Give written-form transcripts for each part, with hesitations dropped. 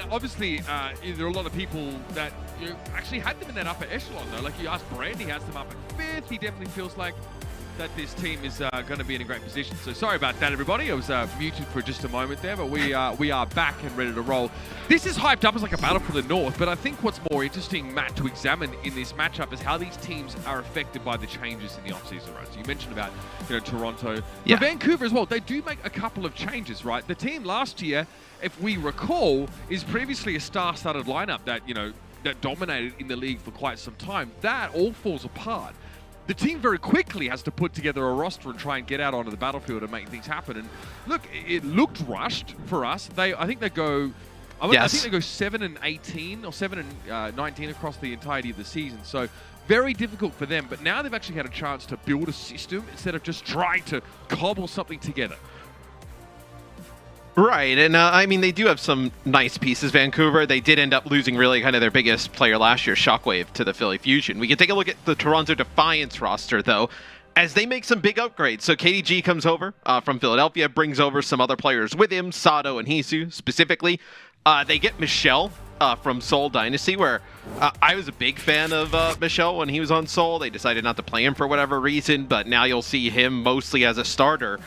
and obviously there are a lot of people that actually had them in that upper echelon though. Like you asked, Brandy has them up at 5th. He definitely feels like that this team is going to be in a great position. So sorry about that, everybody. I was muted for just a moment there, but we are back and ready to roll. This is hyped up as like a battle for the North, but I think what's more interesting, Matt, to examine in this matchup is how these teams are affected by the changes in the offseason, right? So you mentioned about Toronto. Yeah. For Vancouver as well, they do make a couple of changes, right? The team last year, if we recall, is previously a star-studded lineup that, that dominated in the league for quite some time. That all falls apart. The team very quickly has to put together a roster and try and get out onto the battlefield and make things happen. And look, it looked rushed for us. I think they go 7-18 or 7-19 across the entirety of the season. So very difficult for them. But now they've actually had a chance to build a system instead of just trying to cobble something together. Right, and I mean, they do have some nice pieces, Vancouver. They did end up losing really kind of their biggest player last year, Shockwave, to the Philly Fusion. We can take a look at the Toronto Defiance roster, though, as they make some big upgrades. So KDG comes over from Philadelphia, brings over some other players with him, Sato and Hisu specifically. They get Michelle from Seoul Dynasty, where I was a big fan of Michelle when he was on Seoul. They decided not to play him for whatever reason, but now you'll see him mostly as a starter.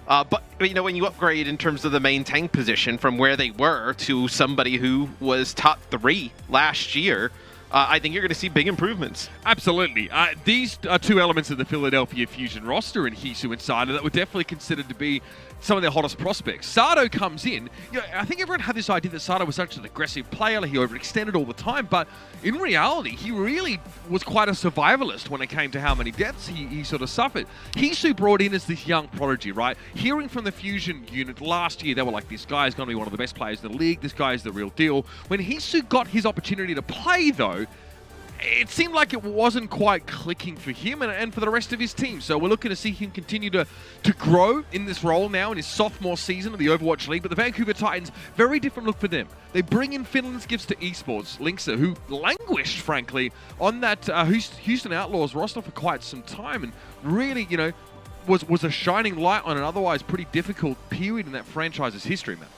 But, when you upgrade in terms of the main tank position from where they were to somebody who was top 3 last year, I think you're going to see big improvements. Absolutely. These are two elements of the Philadelphia Fusion roster, and Hisu and Sato, that were definitely considered to be some of their hottest prospects. Sato comes in. I think everyone had this idea that Sato was such an aggressive player. He overextended all the time, but in reality, he really was quite a survivalist when it came to how many deaths he sort of suffered. Hisu brought in as this young prodigy, right? Hearing from the Fusion unit last year, they were like, this guy is going to be one of the best players in the league. This guy is the real deal. When Hisu got his opportunity to play, though, it seemed like it wasn't quite clicking for him and for the rest of his team. So we're looking to see him continue to grow in this role now in his sophomore season of the Overwatch League. But the Vancouver Titans, very different look for them. They bring in Finland's gifts to Esports, Linksa, who languished, frankly, on that Houston Outlaws roster for quite some time and really, was a shining light on an otherwise pretty difficult period in that franchise's history, man.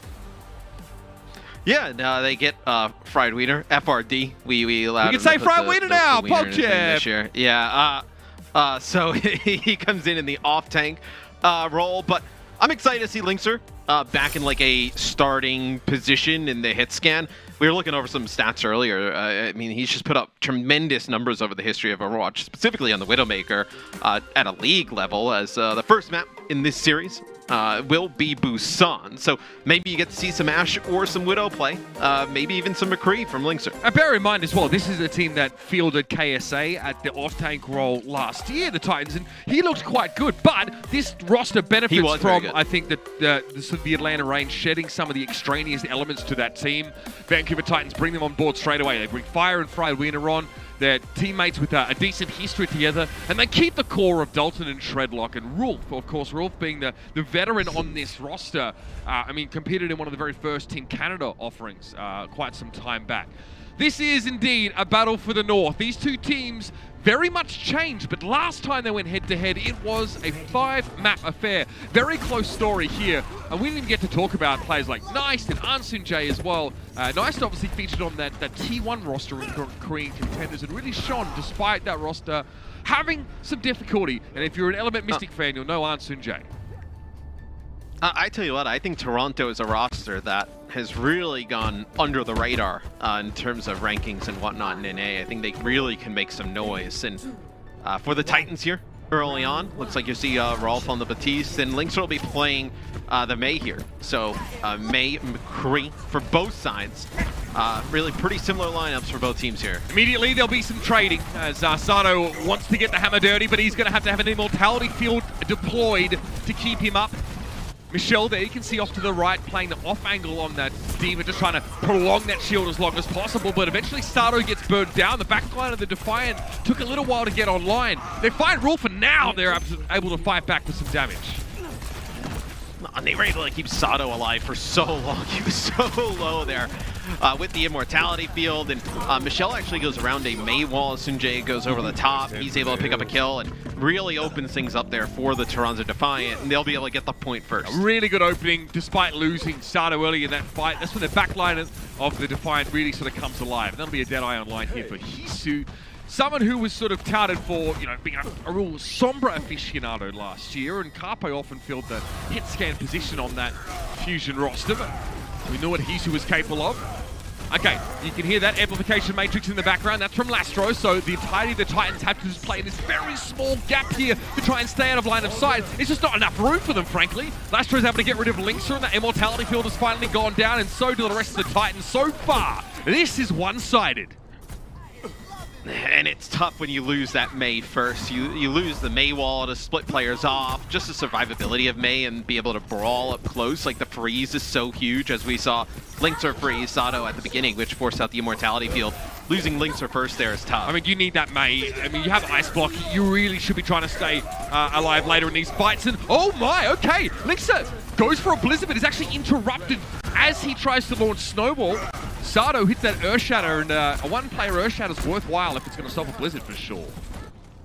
Yeah, no, they get Fried Wiener, FRD. We allowed can say Fried Wiener now, Pogchep. Yeah, so he comes in the off-tank role, but I'm excited to see Linkser back in like a starting position in the hit scan. We were looking over some stats earlier. I mean, he's just put up tremendous numbers over the history of Overwatch, specifically on the Widowmaker at a league level, as the first map in this series will be Busan. So maybe you get to see some Ashe or some Widow play, maybe even some McCree from Linkser. And bear in mind as well, this is a team that fielded KSA at the off-tank role last year, the Titans, and he looked quite good. But this roster benefits from, I think, the Atlanta Reign shedding some of the extraneous elements to that team. Vancouver Titans bring them on board straight away. They bring Fire and Fried Wiener on. They're teammates with a decent history together, and they keep the core of Dalton and Shredlock and Rolf. Of course, Rolf being the veteran on this roster. Competed in one of the very first Team Canada offerings quite some time back. This is indeed a battle for the North. These two teams very much changed, but last time they went head-to-head, it was a 5-map affair. Very close story here, and we didn't even get to talk about players like Nice and Ansun Jae as well. Nice obviously featured on that T1 roster in Korean Contenders and really shone despite that roster having some difficulty. And if you're an Element Mystic fan, you'll know Ansun Jae. I tell you what, I think Toronto is a roster that has really gone under the radar in terms of rankings and whatnot in NA. I think they really can make some noise. And for the Titans here, early on, looks like you see Rolf on the Batiste, and Linkser will be playing the May here. So May, McCree for both sides. Really pretty similar lineups for both teams here. Immediately there'll be some trading as Sato wants to get the hammer dirty, but he's going to have an immortality field deployed to keep him up. Michelle there, you can see off to the right, playing the off angle on that Diva, just trying to prolong that shield as long as possible, but eventually Sato gets burned down. The backline of the Defiant took a little while to get online. They find Rolf, and now they're able to fight back with some damage. And they were able to keep Sato alive for so long. He was so low there with the immortality field. And Michelle actually goes around a Mei wall as Sunjae goes over the top. He's able to pick up a kill and really opens things up there for the Toronto Defiant. And they'll be able to get the point first. A really good opening despite losing Sato early in that fight. That's when the backline of the Defiant really sort of comes alive. And that'll be a dead eye online here for Hisu. Someone who was sort of touted for, being a real Sombra aficionado last year, and Carpe often filled the hit scan position on that Fusion roster, but we knew what Hisu was capable of. Okay, you can hear that amplification matrix in the background. That's from Lastro, so the entirety of the Titans have to just play in this very small gap here to try and stay out of line of sight. It's just not enough room for them, frankly. Lastro's able to get rid of Linkser, and that immortality field has finally gone down, and so do the rest of the Titans. So far, this is one-sided. And it's tough when you lose that Mei first. You lose the Mei wall to split players off. Just the survivability of Mei and be able to brawl up close. Like the freeze is so huge, as we saw Linkser freeze Sato at the beginning, which forced out the immortality field. Losing Linkser first there is tough. I mean, you need that Mei. I mean, you have Ice Block. You really should be trying to stay alive later in these fights. And oh my, okay, Linkser goes for a Blizzard, but is actually interrupted as he tries to launch Snowball. Sato hits that Earth Shatter, and a one-player Earth Shatter is worthwhile if it's going to stop a Blizzard for sure.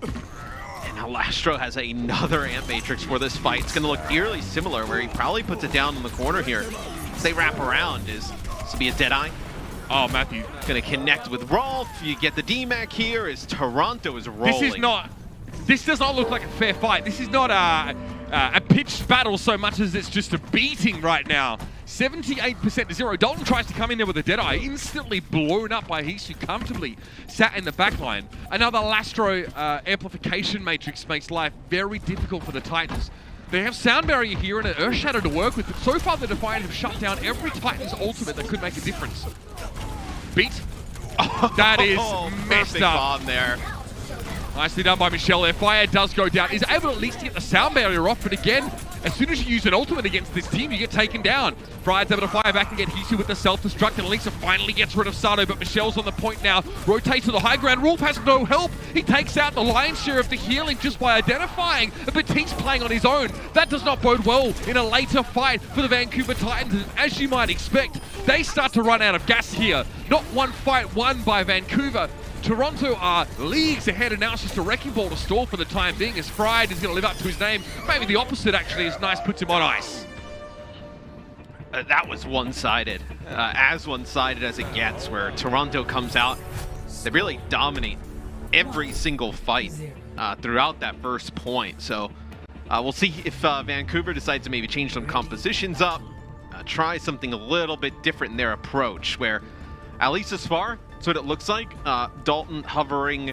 And now Lastro has another Amp Matrix for this fight. It's going to look eerily similar, where he probably puts it down in the corner here. As they wrap around, this will be a Deadeye. Oh, Matthew. Going to connect with Rolf. You get the DMAC here as Toronto is rolling. This does not look like a fair fight. This is not a pitched battle so much as it's just a beating right now. 78% to 0. Dalton tries to come in there with a Deadeye, instantly blown up by Hisu, comfortably sat in the backline. Another Lastro amplification matrix makes life very difficult for the Titans. They have Sound Barrier here and an Earth Shatter to work with, but so far the Defiant have shut down every Titan's ultimate that could make a difference. Beat. That is messed up. Bomb there. Nicely done by Michelle there. Fire does go down. Is able at least to get the Sound Barrier off, but again, as soon as you use an ultimate against this team, you get taken down. Bride's able to fire back and get Hisu with the self-destruct, and Elisa finally gets rid of Sato, but Michelle's on the point now. Rotates to the high ground. Rolf has no help. He takes out the lion's share of the healing just by identifying, but Batiste's playing on his own. That does not bode well in a later fight for the Vancouver Titans, and as you might expect, they start to run out of gas here. Not one fight won by Vancouver. Toronto are leagues ahead, and now it's just a wrecking ball to stall for the time being, as Fried is going to live up to his name. Maybe the opposite, actually, as Nice puts him on ice. That was one-sided, as one-sided as it gets, where Toronto comes out. They really dominate every single fight throughout that first point. So we'll see if Vancouver decides to maybe change some compositions up, try something a little bit different in their approach, where at least this far, that's what it looks like. Dalton hovering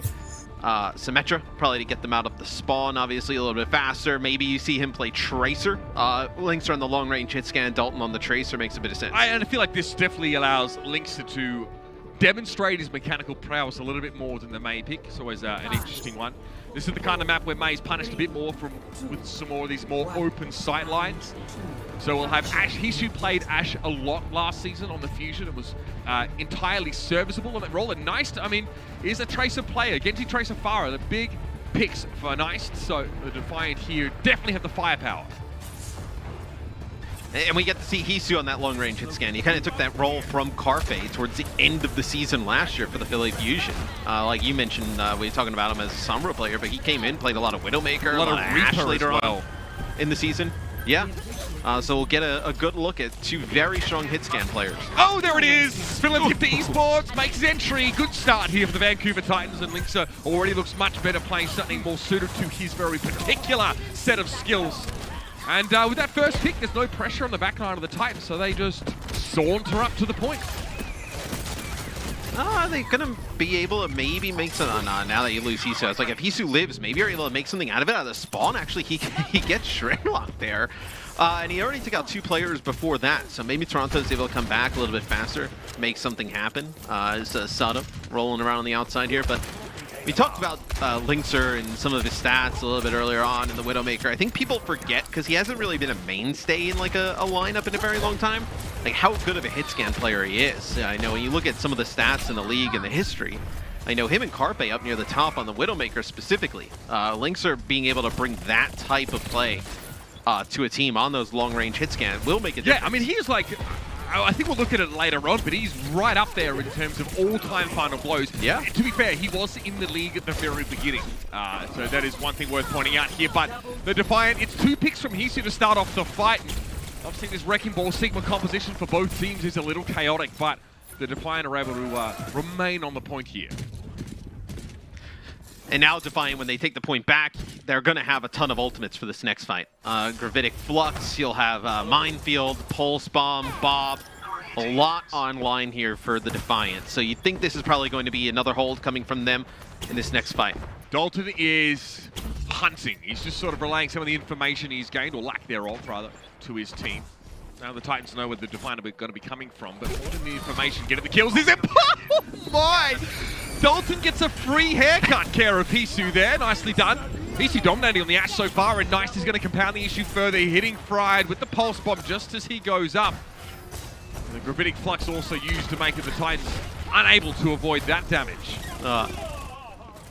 Symmetra, probably to get them out of the spawn, obviously a little bit faster. Maybe you see him play Tracer. Linkser on the long-range hit scan, Dalton on the Tracer makes a bit of sense. I feel like this definitely allows Linkser to demonstrate his mechanical prowess a little bit more than the Mei pick. It's always an interesting one. This is the kind of map where Mei's punished a bit more with some more of these more open sight lines. So we'll have Ashe. Hisu played Ashe a lot last season on the Fusion and was entirely serviceable on that role. And Nice, I mean, is a Tracer player. Genji, Tracer, Farah, the big picks for Nice. So the Defiant here definitely have the firepower. And we get to see Hisu on that long-range hit scan. He kind of took that role from Carpe towards the end of the season last year for the Philly Fusion. Like you mentioned, we were talking about him as a Sombra player, but he came in, played a lot of Widowmaker, a lot of Ashe later on in the season. Yeah. So we'll get a good look at two very strong hit scan players. Oh, there it is! Philip to Esports makes his entry. Good start here for the Vancouver Titans, and Linkser already looks much better playing something more suited to his very particular set of skills. And with that first pick, there's no pressure on the back line of the Titans, so they just saunter up to the point. Are they going to be able to maybe make some... now that you lose Hisu, it's like if Hisu lives, maybe you're able to make something out of it out of the spawn. Actually, he gets Shredlock there. And he already took out two players before that, so maybe Toronto's able to come back a little bit faster, make something happen. As Sato rolling around on the outside here, but we talked about Linkser and some of his stats a little bit earlier on in the Widowmaker. I think people forget, because he hasn't really been a mainstay in like a lineup in a very long time, like how good of a hit scan player he is. I know when you look at some of the stats in the league and the history, I know him and Carpe up near the top on the Widowmaker specifically. Linkser being able to bring that type of play to a team on those long-range hit scan will make a difference. Yeah, I mean, he's like, I think we'll look at it later on, but he's right up there in terms of all-time final blows. Yeah. To be fair, he was in the league at the very beginning. So that is one thing worth pointing out here. But the Defiant, it's 2 picks from Hisu to start off the fight. And obviously, this Wrecking Ball Sigma composition for both teams is a little chaotic, but the Defiant are able to remain on the point here. And now Defiant, when they take the point back, they're going to have a ton of ultimates for this next fight. Gravitic Flux, you'll have Minefield, Pulse Bomb, Bob. A lot online here for the Defiant. So you think this is probably going to be another hold coming from them in this next fight. Dalton is hunting. He's just sort of relaying some of the information he's gained, or lack thereof, rather, to his team. Now the Titans know where the Defiant are going to be coming from, but more than the information, getting the kills is oh my! Dalton gets a free haircut care of Hisu there. Nicely done. Hisu dominating on the Ash so far, and Nice is going to compound the issue further, hitting Fried with the Pulse Bomb just as he goes up. And the Gravitic Flux also used to make the Titans unable to avoid that damage.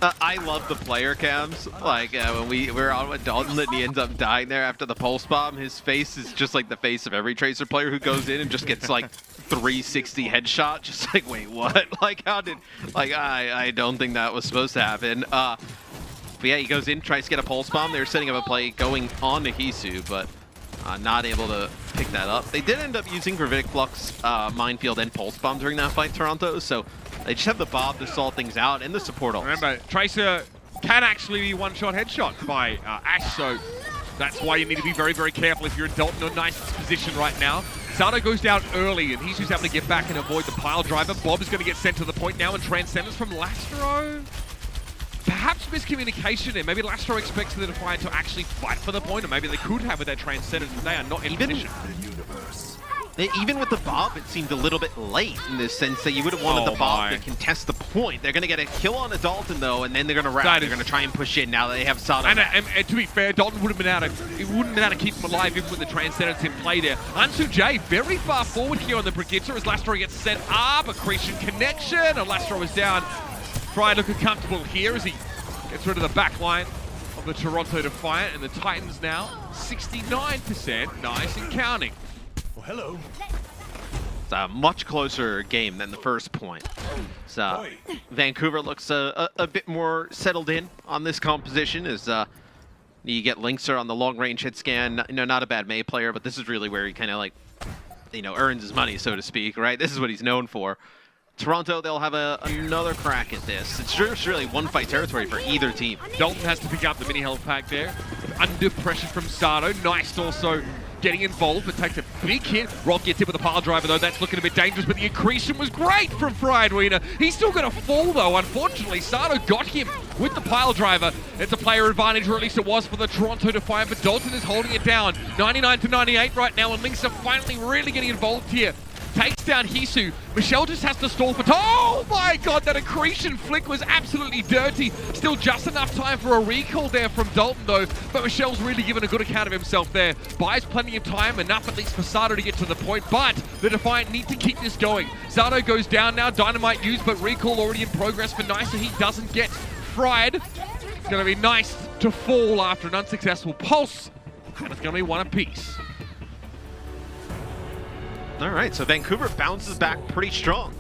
I love the player cams. Like when we're on with Dalton and he ends up dying there after the Pulse Bomb, his face is just like the face of every Tracer player who goes in and just gets like 360 headshot. Just like, wait, what? Like, how did, like, I don't think that was supposed to happen. But yeah, he goes in, tries to get a Pulse Bomb. They're setting up a play going on to Hisu, but not able to pick that up. They did end up using Gravitic Flux, Minefield, and Pulse Bomb during that fight, Toronto, so they just have the Bob to stall things out and the support ults. Remember, Tracer can actually be one-shot headshot by Ash, so that's why you need to be very, very careful if you're in Dalton or Nice's position right now. Sato goes down early, and he's just able to get back and avoid the pile driver. Bob is going to get sent to the point now, and Transcendence from Lastro. Perhaps miscommunication there. Maybe Lastro expects the Defiant to actually fight for the point, or maybe they could have with their Transcendence, and they are not in position. Even with the Bob, it seemed a little bit late in this sense that you would have wanted the Bob to contest the point. They're going to get a kill on a Dalton, though, and then they're going to wrap. They're going to try and push in now that they have Sato. And to be fair, Dalton would have been able to keep him alive even with the Transcendence in play there. Ansu J very far forward here on the Brigitte as Lastro gets set up. Accretion connection, and Lastro is down. Fry looking comfortable here as he gets rid of the back line of the Toronto Defiant, and the Titans now 69%, nice and counting. Well, hello. It's a much closer game than the first point. So Vancouver looks a bit more settled in on this composition as you get Linkser on the long-range hit scan. You know, not a bad May player, but this is really where he kind of like, you know, earns his money, so to speak, right? This is what he's known for. Toronto, they'll have another crack at this. It's just really one-fight territory for either team. Dalton has to pick up the mini health pack there. Under pressure from Sato. Nice also getting involved, but takes a big hit. Rock gets hit with a pile driver, though. That's looking a bit dangerous, but the accretion was great from Fried Wiener. He's still going to fall, though. Unfortunately, Sato got him with the pile driver. It's a player advantage, or at least it was for the Toronto Defiant, but Dalton is holding it down. 99-98 right now, and Lynx are finally really getting involved here. Takes down Hisu. Michelle just has to stall for... Oh my god, that accretion flick was absolutely dirty. Still just enough time for a recall there from Dalton, though. But Michelle's really given a good account of himself there. Buys plenty of time, enough at least for Sato to get to the point. But the Defiant need to keep this going. Sato goes down now. Dynamite used, but recall already in progress for Nice, so he doesn't get fried. It's going to be Nice to fall after an unsuccessful pulse. And it's going to be one apiece. All right, so Vancouver bounces back pretty strong,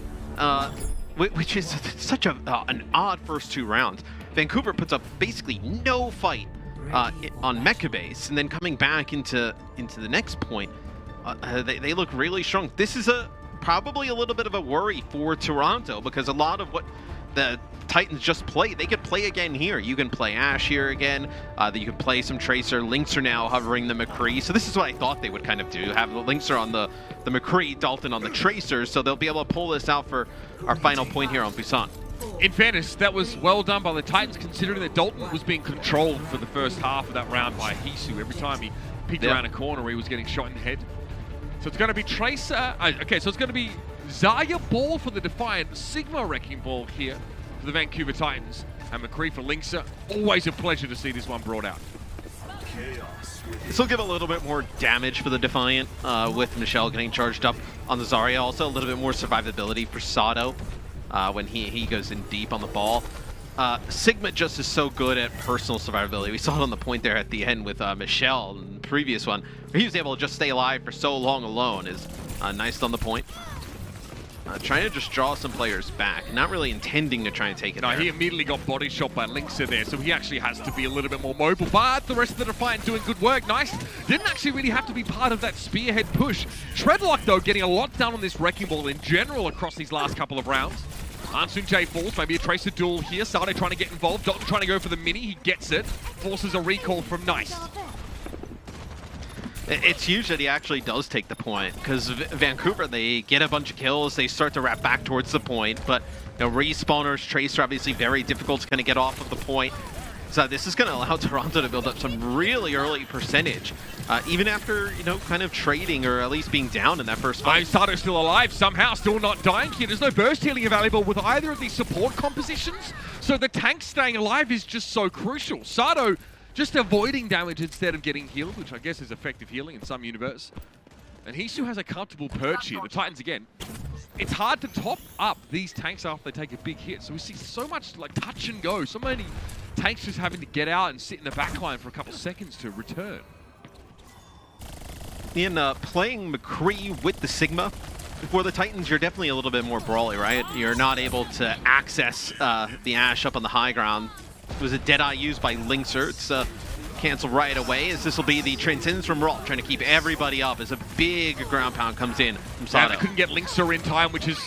which is such an odd first 2 rounds. Vancouver puts up basically no fight on Mecha base, and then coming back into the next point, they look really strong. This is probably a little bit of a worry for Toronto, because a lot of what the Titans just played, they could play again here. You can play Ash here again. You can play some Tracer. Lynx are now hovering the McCree. So this is what I thought they would kind of do. Have the Lynx are on the McCree, Dalton on the Tracer. So they'll be able to pull this out for our final point here on Busan. In fairness, that was well done by the Titans, considering that Dalton was being controlled for the first half of that round by Hisu. Every time he peeked around a corner, he was getting shot in the head. So it's going to be Tracer. Okay, so it's going to be Zarya Ball for the Defiant, Sigma Wrecking Ball here for the Vancouver Titans, and McCree for Linkser. Always a pleasure to see this one brought out. This will give a little bit more damage for the Defiant, with Michelle getting charged up on the Zarya. Also a little bit more survivability for Sato when he goes in deep on the ball. Sigma just is so good at personal survivability. We saw it on the point there at the end with Michelle in the previous one, where he was able to just stay alive for so long alone. Is nice on the point. Trying to just draw some players back, not really intending to try and take it. No, he immediately got body shot by Linkser there, so he actually has to be a little bit more mobile. But the rest of the Defiant doing good work. Nice. Didn't actually really have to be part of that spearhead push. Treadlock, though, getting a lot done on this Wrecking Ball in general across these last couple of rounds. Ansun J falls, maybe a Tracer duel here. Sade trying to get involved. Dalton trying to go for the mini. He gets it. Forces a recall from Nice. It's huge that he actually does take the point, because Vancouver, they get a bunch of kills, they start to wrap back towards the point, but respawners, Tracer, obviously very difficult to kind of get off of the point. So this is going to allow Toronto to build up some really early percentage, even after, kind of trading or at least being down in that first fight. Sato's still alive, somehow, still not dying here. There's no burst healing available with either of these support compositions, so the tank staying alive is just so crucial. Sato just avoiding damage instead of getting healed, which I guess is effective healing in some universe. And Hisu has a comfortable perch here. The Titans, again, it's hard to top up these tanks after they take a big hit. So we see so much like touch and go. So many tanks just having to get out and sit in the backline for a couple seconds to return. In playing McCree with the Sigma, for the Titans, you're definitely a little bit more brawly, right? You're not able to access the Ashe up on the high ground. It was a Deadeye used by Linkser. It's canceled right away, as this will be the Transcendence from Ralt, trying to keep everybody up as a big ground pound comes in from Sato. Yeah, they couldn't get Linkser in time, which is,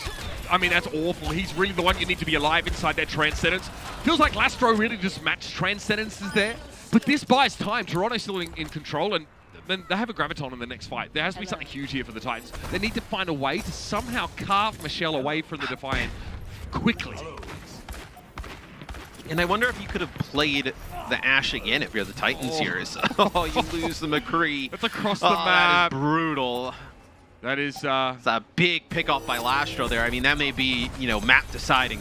I mean, that's awful. He's really the one you need to be alive inside that Transcendence. Feels like Lastro really just matched Transcendences there, but this buys time. Toronto's still in control, and then they have a Graviton in the next fight. There has to be something huge here for the Titans. They need to find a way to somehow carve Michelle away from the Defiant quickly. And I wonder if you could have played the Ashe again if you're the Titans here. Oh, you lose the McCree. That's across the map. That is brutal. That is... It's a big pick-off by Lastro there. I mean, that may be, map deciding.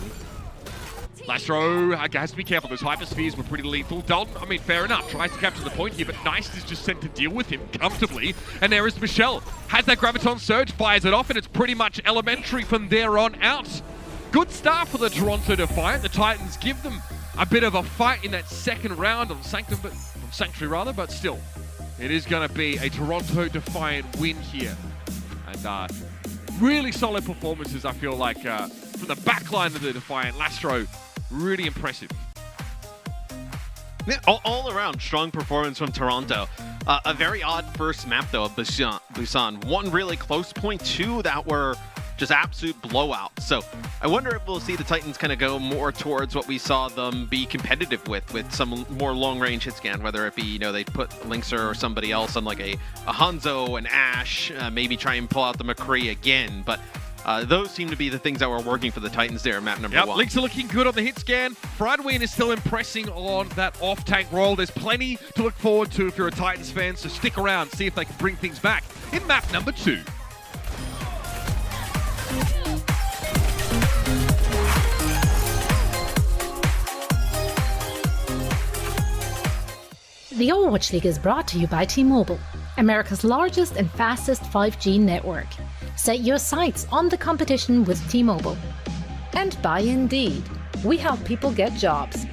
Lastro has to be careful. Those hyperspheres were pretty lethal. Dalton, I mean, fair enough, tries to capture the point here, but Nice is just sent to deal with him comfortably. And there is Michelle. Has that Graviton Surge, fires it off, and it's pretty much elementary from there on out. Good start for the Toronto Defiant. The Titans give them a bit of a fight in that second round on Sanctuary, but still, it is going to be a Toronto Defiant win here. And really solid performances, I feel like, from the backline of the Defiant. Lastro, really impressive. Yeah, all around, strong performance from Toronto. A very odd first map, though, of Busan. One really close point, two that were just absolute blowouts. So I wonder if we'll see the Titans kind of go more towards what we saw them be competitive with some more long-range hit scan, whether it be, they put Linkser or somebody else on like a Hangzhou, an Ashe, maybe try and pull out the McCree again. But those seem to be the things that were working for the Titans there in map number one. Links are looking good on the hit scan. Friedwin is still impressing on that off-tank role. There's plenty to look forward to if you're a Titans fan, so stick around, see if they can bring things back in map number 2. The Overwatch League is brought to you by T-Mobile, America's largest and fastest 5G network. Set your sights on the competition with T-Mobile. And by Indeed. We help people get jobs.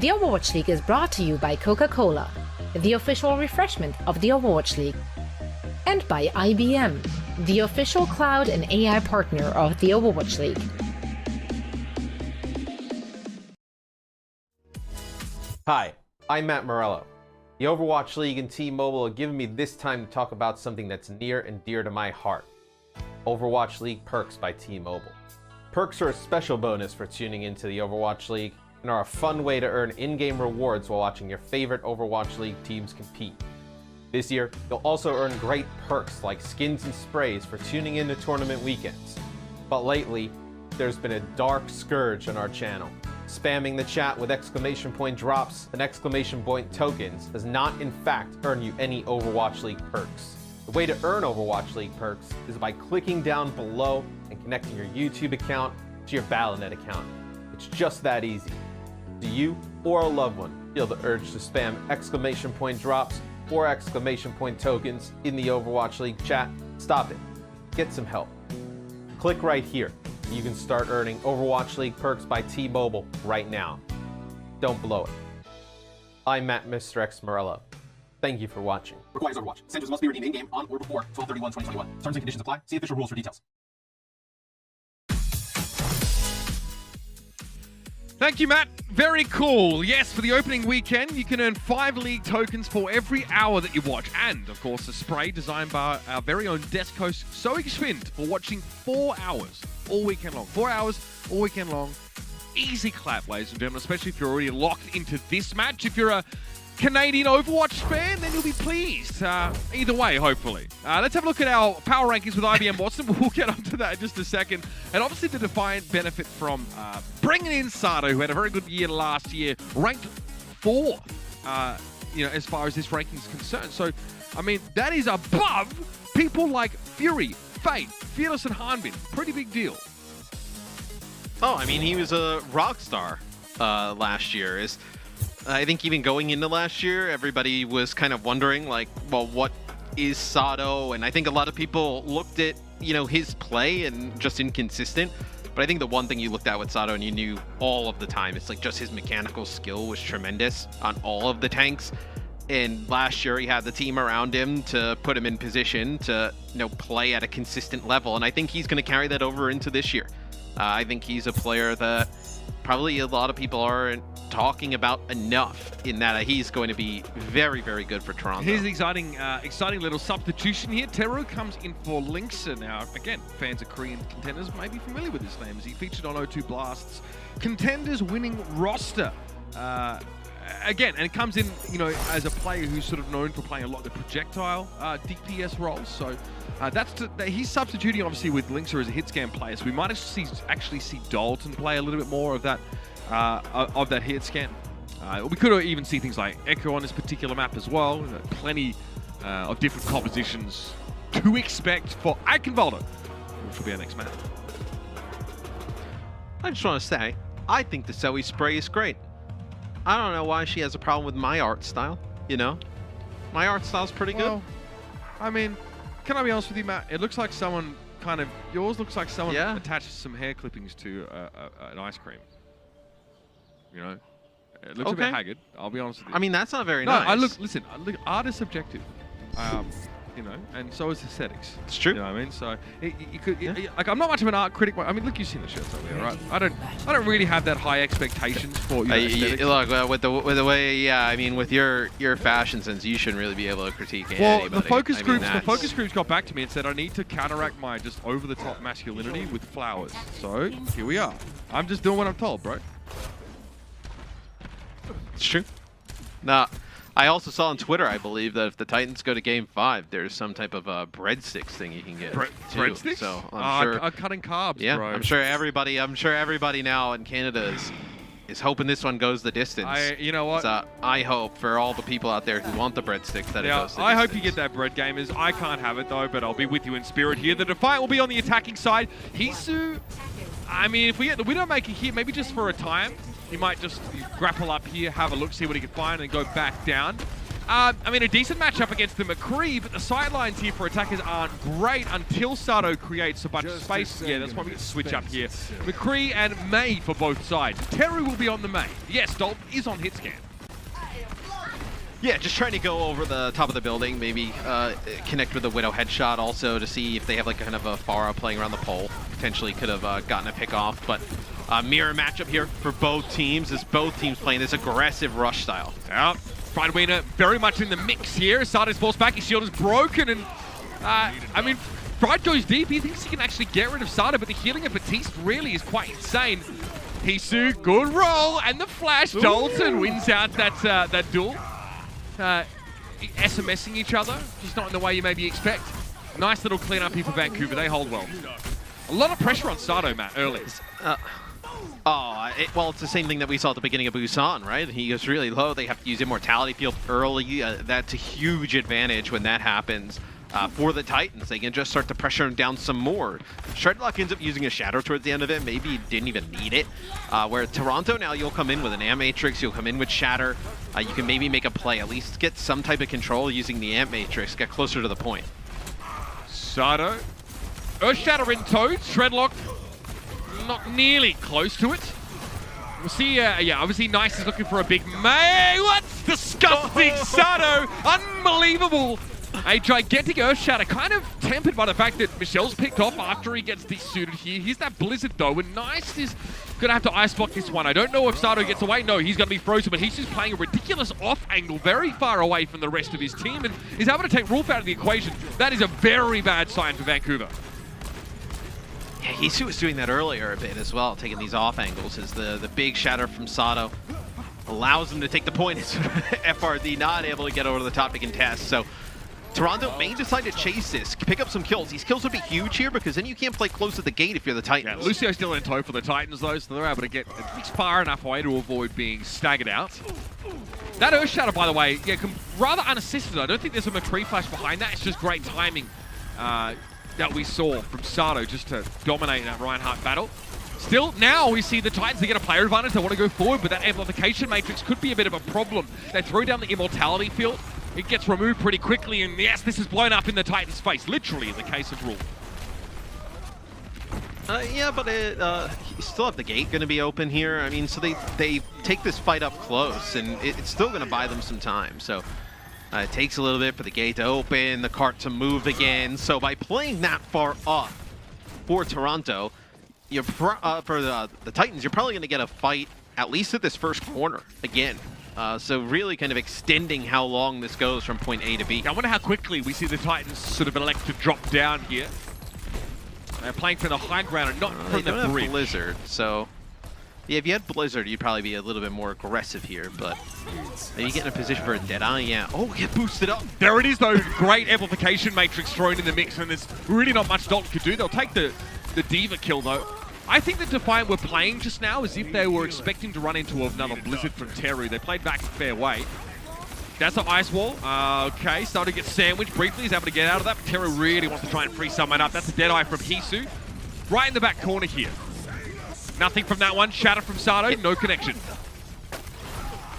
The Overwatch League is brought to you by Coca-Cola, the official refreshment of the Overwatch League, and by IBM, the official cloud and AI partner of the Overwatch League. Hi, I'm Matt Morello. The Overwatch League and T-Mobile have given me this time to talk about something that's near and dear to my heart. Overwatch League Perks by T-Mobile. Perks are a special bonus for tuning into the Overwatch League and are a fun way to earn in-game rewards while watching your favorite Overwatch League teams compete. This year, you'll also earn great perks like skins and sprays for tuning into tournament weekends. But lately, there's been a dark scourge on our channel. Spamming the chat with exclamation point drops and exclamation point tokens does not in fact earn you any Overwatch League perks. The way to earn Overwatch League perks is by clicking down below and connecting your YouTube account to your Battle.net account. It's just that easy. Do you or a loved one feel the urge to spam exclamation point drops or exclamation point tokens in the Overwatch League chat? Stop it. Get some help. Click right here. You can start earning Overwatch League perks by T-Mobile right now. Don't blow it. I'm Matt Mr. X Morello. Thank you for watching. Requires Overwatch. Centers must be redeemed in-game on or before 12/31/2021. Terms and conditions apply. See official rules for details. Thank you, Matt. Very cool. Yes, for the opening weekend, you can earn 5 league tokens for every hour that you watch. And, of course, a spray designed by our very own desk host, Zoe Schwind, for watching 4 hours all weekend long. 4 hours all weekend long. Easy clap, ladies and gentlemen, especially if you're already locked into this match. If you're a Canadian Overwatch fan, then you'll be pleased. Either way, hopefully. Let's have a look at our power rankings with IBM Watson. We'll get onto that in just a second. And obviously the Defiant benefit from bringing in Sato, who had a very good year last year, ranked 4th, as far as this ranking is concerned. So, I mean, that is above people like Fury, Fate, Fearless, and Hanbin. Pretty big deal. Oh, I mean, he was a rock star last year. I think even going into last year, everybody was kind of wondering, like, well, what is Sato? And I think a lot of people looked at, his play and just inconsistent. But I think the one thing you looked at with Sato and you knew all of the time, it's like just his mechanical skill was tremendous on all of the tanks. And last year he had the team around him to put him in position to, play at a consistent level. And I think he's going to carry that over into this year. I think he's a player that probably a lot of people aren't talking about enough, in that he's going to be very, very good for Toronto. Here's an exciting little substitution here. Teru comes in for Linksa. Now, again, fans of Korean contenders may be familiar with this name, as he featured on O2 Blast's contenders winning roster. Again, and it comes in, as a player who's sort of known for playing a lot of the projectile DPS roles. So he's substituting obviously with Linksa as a hit scan player. So we might actually see Dalton play a little bit more of that hit scan. We could even see things like Echo on this particular map as well. Plenty of different compositions to expect for Eichenwalder, which will be our next map. I just want to say, I think the Zoe spray is great. I don't know why she has a problem with my art style, My art style's pretty good. I mean, can I be honest with you, Matt? It looks like someone yours looks like someone attached some hair clippings to an ice cream. It looks a bit haggard. I'll be honest with you. I mean, that's not very nice. Listen, art is subjective. And so is aesthetics. It's true. You know what I mean? So like, I'm not much of an art critic. I mean, look, you've seen the shirts over there, right? I don't really have that high expectations for aesthetics. Look, with the way, I mean, with your fashion sense, you shouldn't really be able to critique anybody. The focus groups got back to me and said I need to counteract my just over the top masculinity with flowers. So here we are. I'm just doing what I'm told, bro. It's true. Now, I also saw on Twitter, I believe, that if the Titans go to Game 5, there's some type of breadsticks thing you can get. Breadsticks? So I'm sure cutting carbs, yeah, bro. I'm sure everybody now in Canada is hoping this one goes the distance. You know what? So I hope for all the people out there who want the breadsticks that it goes the distance. I hope you get that bread, gamers. I can't have it though, but I'll be with you in spirit here. The Defiant will be on the attacking side. Hisu, I mean, if we get the Widowmaker here, maybe just for a time, he might just grapple up here, have a look, see what he can find, and go back down. I mean, a decent matchup against the McCree, but the sidelines here for attackers aren't great until Sato creates a bunch of space. Yeah, that's why we get to switch up here. McCree and May for both sides. Teru will be on the May. Yes, Dalton is on hit scan. Yeah, just trying to go over the top of the building, maybe connect with a Widow headshot also to see if they have like kind of a Pharah playing around the pole. Potentially could have gotten a pick off, but mirror matchup here for both teams as both teams playing this aggressive rush style. Yeah. Friedwiener very much in the mix here. Sato's forced back, his shield is broken, and I mean, Fried goes deep. He thinks he can actually get rid of Sato, but the healing of Batiste really is quite insane. Hisu, good roll, and the flash. Dalton wins out that duel. SMSing each other, just not in the way you maybe expect. Nice little clean-up here for Vancouver. They hold well. A lot of pressure on Sato, Matt, early. Well, it's the same thing that we saw at the beginning of Busan, right? He goes really low. They have to use Immortality Field early. That's a huge advantage when that happens for the Titans. They can just start to pressure him down some more. Shredlock ends up using a Shadow towards the end of it. Maybe he didn't even need it. Where Toronto now, you'll come in with an Ant Matrix. You'll come in with Shatter. You can maybe make a play, at least get some type of control using the Ant Matrix, get closer to the point. Sato. Earth Shatter in tow. Shredlock not nearly close to it. We'll see, yeah, obviously Nice is looking for a big May. What's disgusting, Sato? Unbelievable. A gigantic Earth Shatter, kind of tempered by the fact that Michelle's picked off after he gets desuited here. Here's that Blizzard though, and Nice is going to have to ice block this one. I don't know if Sato gets away. No, he's going to be frozen, but he's just playing a ridiculous off angle very far away from the rest of his team, and is able to take Rolf out of the equation. That is a very bad sign for Vancouver. Yeah, Hisu was doing that earlier a bit as well, taking these off angles as the big shatter from Sato allows him to take the point. It's FRD not able to get over to the top to contest. So Toronto may decide to chase this, pick up some kills. These kills would be huge here because then you can't play close to the gate if you're the Titans. Yeah, Lucio's still in tow for the Titans though, so they're able to get at least far enough away to avoid being staggered out. That Earth Shatter, by the way, yeah, rather unassisted. I don't think there's a McCree flash behind that. It's just great timing that we saw from Sato just to dominate that Reinhardt battle. Still, now we see the Titans, they get a player advantage, they want to go forward, but that amplification matrix could be a bit of a problem. They throw down the immortality field, it gets removed pretty quickly, and yes, this is blown up in the Titans' face, literally in the case of Rule. Yeah, but you still have the gate going to be open here. I mean, so they take this fight up close, and it's still going to buy them some time. So it takes a little bit for the gate to open, the cart to move again. So by playing that far up for Toronto, you're for the Titans, you're probably going to get a fight at least at this first corner again. So really kind of extending how long this goes from point A to B. I wonder how quickly we see the Titans sort of elect to drop down here. They're playing from the high ground and not from the don't bridge. have Blizzard, so yeah, if you had Blizzard, you'd probably be a little bit more aggressive here, but maybe get in a position for a Deadeye, yeah. Oh, get boosted up. There it is, though. Great amplification matrix thrown in the mix, and there's really not much Dalton could do. They'll take the Diva kill, though. I think the Defiant were playing just now as if they were expecting to run into another Blizzard from Teru. They played back a fair way. That's the ice wall. Okay, starting to get sandwiched briefly. He's able to get out of that. But Teru really wants to try and free someone up. That's a Deadeye from Hisu. Right in the back corner here. Nothing from that one. Shatter from Sato. No connection.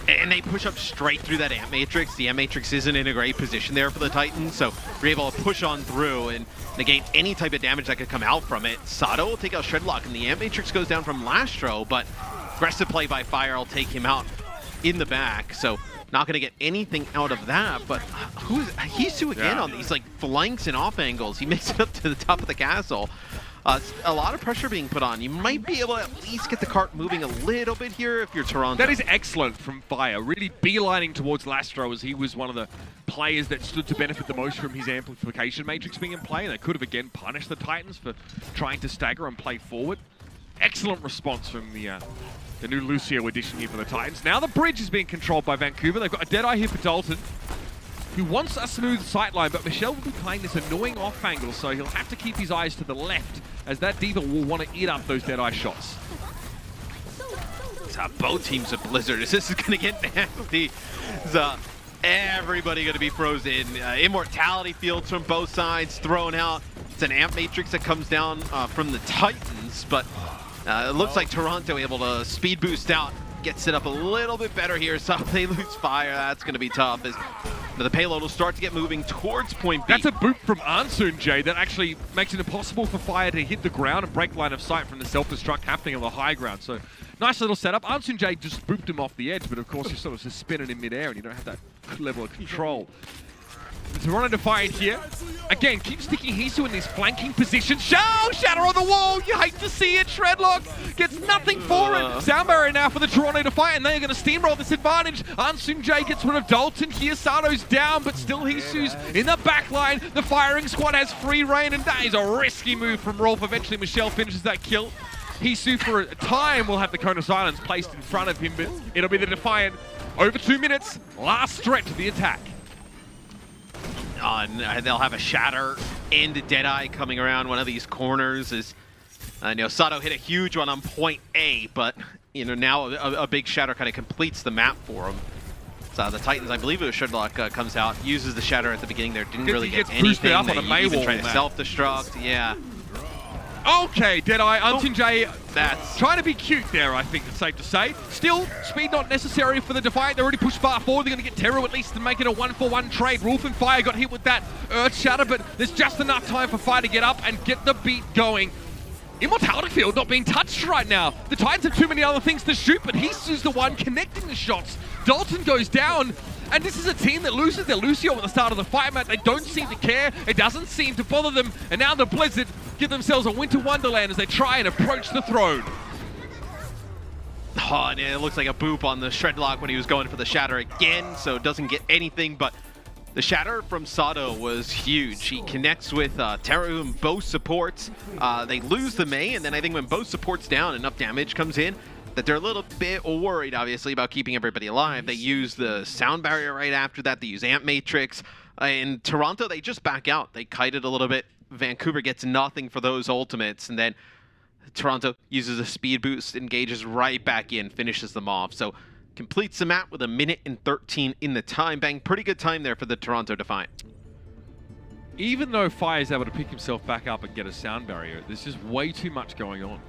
And they push up straight through that Ant Matrix. The Ant Matrix isn't in a great position there for the Titans, so we're able to push on through and negate any type of damage that could come out from it. Sato will take out Shredlock, and the Ant Matrix goes down from Lastro, but aggressive play by Fire will take him out in the back, so not going to get anything out of that. But Hisu again on these like flanks and off angles. He makes it up to the top of the castle. A lot of pressure being put on. You might be able to at least get the cart moving a little bit here if you're Toronto. That is excellent from Fire. Really beelining towards Lastro as he was one of the players that stood to benefit the most from his amplification matrix being in play. And they could have again punished the Titans for trying to stagger and play forward. Excellent response from the new Lucio addition here for the Titans. Now the bridge is being controlled by Vancouver. They've got a Deadeye here for Dalton, who wants a smooth sightline, but Michelle will be playing this annoying off angle, so he'll have to keep his eyes to the left, as that Diva will want to eat up those Deadeye shots. Both teams of Blizzard. This is going to get nasty. Everybody going to be frozen. Immortality fields from both sides thrown out. It's an Amp Matrix that comes down from the Titans, but it looks like Toronto able to speed boost out, gets it up a little bit better here, so they lose fire. That's going to be tough as the payload will start to get moving towards point B. That's a boot from Ansun Jay that actually makes it impossible for Fire to hit the ground and break line of sight from the self-destruct happening on the high ground. So nice little setup. Ansun Jay just booped him off the edge, but of course you're sort of just spinning in midair and you don't have that level of control. Toronto Defiant here. Again, keep sticking Hisu in these flanking positions. Shatter on the wall! You hate to see it. Shredlock gets nothing for it. Sound barrier now for the Toronto Defiant, and they're going to steamroll this advantage. Ansun Jay gets rid of Dalton here. Sato's down, but still Hisu's in the back line. The firing squad has free reign, and that is a risky move from Rolf. Eventually, Michelle finishes that kill. Hisu, for a time, will have the cone of silence placed in front of him, but it'll be the Defiant. Over 2 minutes. Last stretch of the attack. They'll have a Shatter and a Deadeye coming around one of these corners. As I know Sato hit a huge one on point A, but now a big Shatter kind of completes the map for him. So the Titans, I believe it was Shredlock, comes out, uses the Shatter at the beginning there, didn't really get anything. Up on a May wall trying to self-destruct, yeah. Okay, Deadeye, Ansun Jay that's trying to be cute there, I think it's safe to say. Still, speed not necessary for the Defiant. They're already pushed far forward. They're going to get Teru at least to make it a 1-for-1 trade. Rolf and Fire got hit with that Earth Shatter, but there's just enough time for Fire to get up and get the beat going. Immortality Field not being touched right now. The Titans have too many other things to shoot, but Hisu's the one connecting the shots. Dalton goes down, and this is a team that loses their Lucio at the start of the fight match. They don't seem to care. It doesn't seem to bother them. And now the Blizzard give themselves a winter wonderland as they try and approach the throne. Oh, and it looks like a boop on the Shredlock when he was going for the Shatter again, so it doesn't get anything, but the Shatter from Sato was huge. He connects with Teru and both supports. They lose the May, and then I think when both supports down, enough damage comes in that they're a little bit worried, obviously, about keeping everybody alive. They use the sound barrier right after that. They use Amp Matrix. In Toronto, they just back out. They kited a little bit. Vancouver gets nothing for those ultimates, and then Toronto uses a speed boost, engages right back in, finishes them off. So completes the map with 1 minute and 13 in the time. Bang, pretty good time there for the Toronto Defiant. Even though Fire is able to pick himself back up and get a sound barrier, there's just way too much going on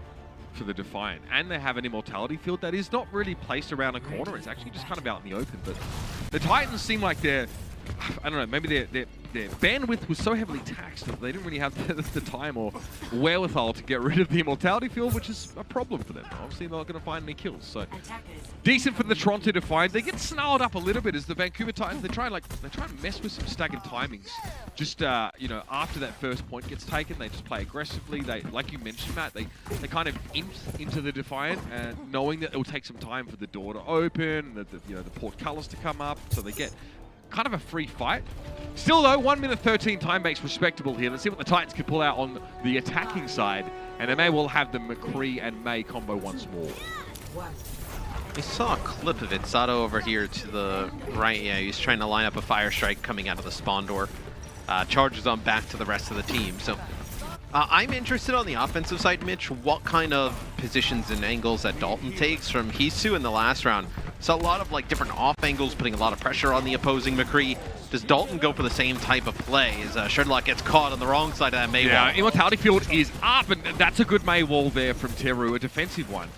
for the Defiant. And they have an immortality field that is not really placed around a corner. It's actually just kind of out in the open. But the Titans seem like they're, I don't know, maybe their bandwidth was so heavily taxed that they didn't really have the time or wherewithal to get rid of the immortality field, which is a problem for them. Obviously, they're not going to find any kills. So decent for the Toronto Defiant. They get snarled up a little bit as the Vancouver Titans. They try and mess with some staggered timings. Just after that first point gets taken, they just play aggressively. They, like you mentioned, Matt, they kind of into the Defiant, knowing that it will take some time for the door to open, the portcullis to come up, so they get kind of a free fight. Still though, 1 minute 13 time makes respectable here. Let's see what the Titans can pull out on the attacking side, and they may well have the McCree and May combo once more. We saw a clip of it. Sato over here to the right. Yeah, he's trying to line up a fire strike coming out of the spawn door. Charges on back to the rest of the team. So I'm interested on the offensive side, Mitch, what kind of positions and angles that Dalton takes from Hisu in the last round. So a lot of different off angles, putting a lot of pressure on the opposing McCree. Does Dalton go for the same type of play as Shredlock gets caught on the wrong side of that May wall? Immortality Field is up, and that's a good May wall there from Teru, a defensive one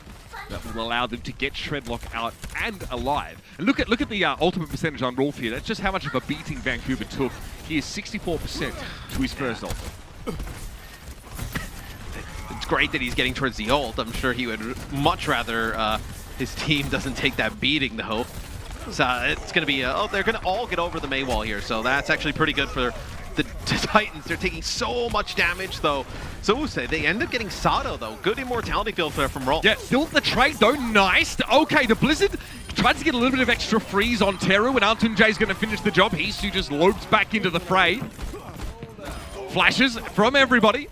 that will allow them to get Shredlock out and alive. And look at the ultimate percentage on Rolf here. That's just how much of a beating Vancouver took. He is 64% to his first ult. It's great that he's getting towards the ult. I'm sure he would much rather his team doesn't take that beating, though. So it's going to be, they're going to all get over the May wall here. So that's actually pretty good for the Titans. They're taking so much damage, though. So they end up getting Sato, though. Good immortality field there from Rolf. Yeah, still the trade, though. Nice. Okay, the Blizzard tries to get a little bit of extra freeze on Teru, and Anton Jay's going to finish the job. Hisu just lopes back into the fray. Flashes from everybody.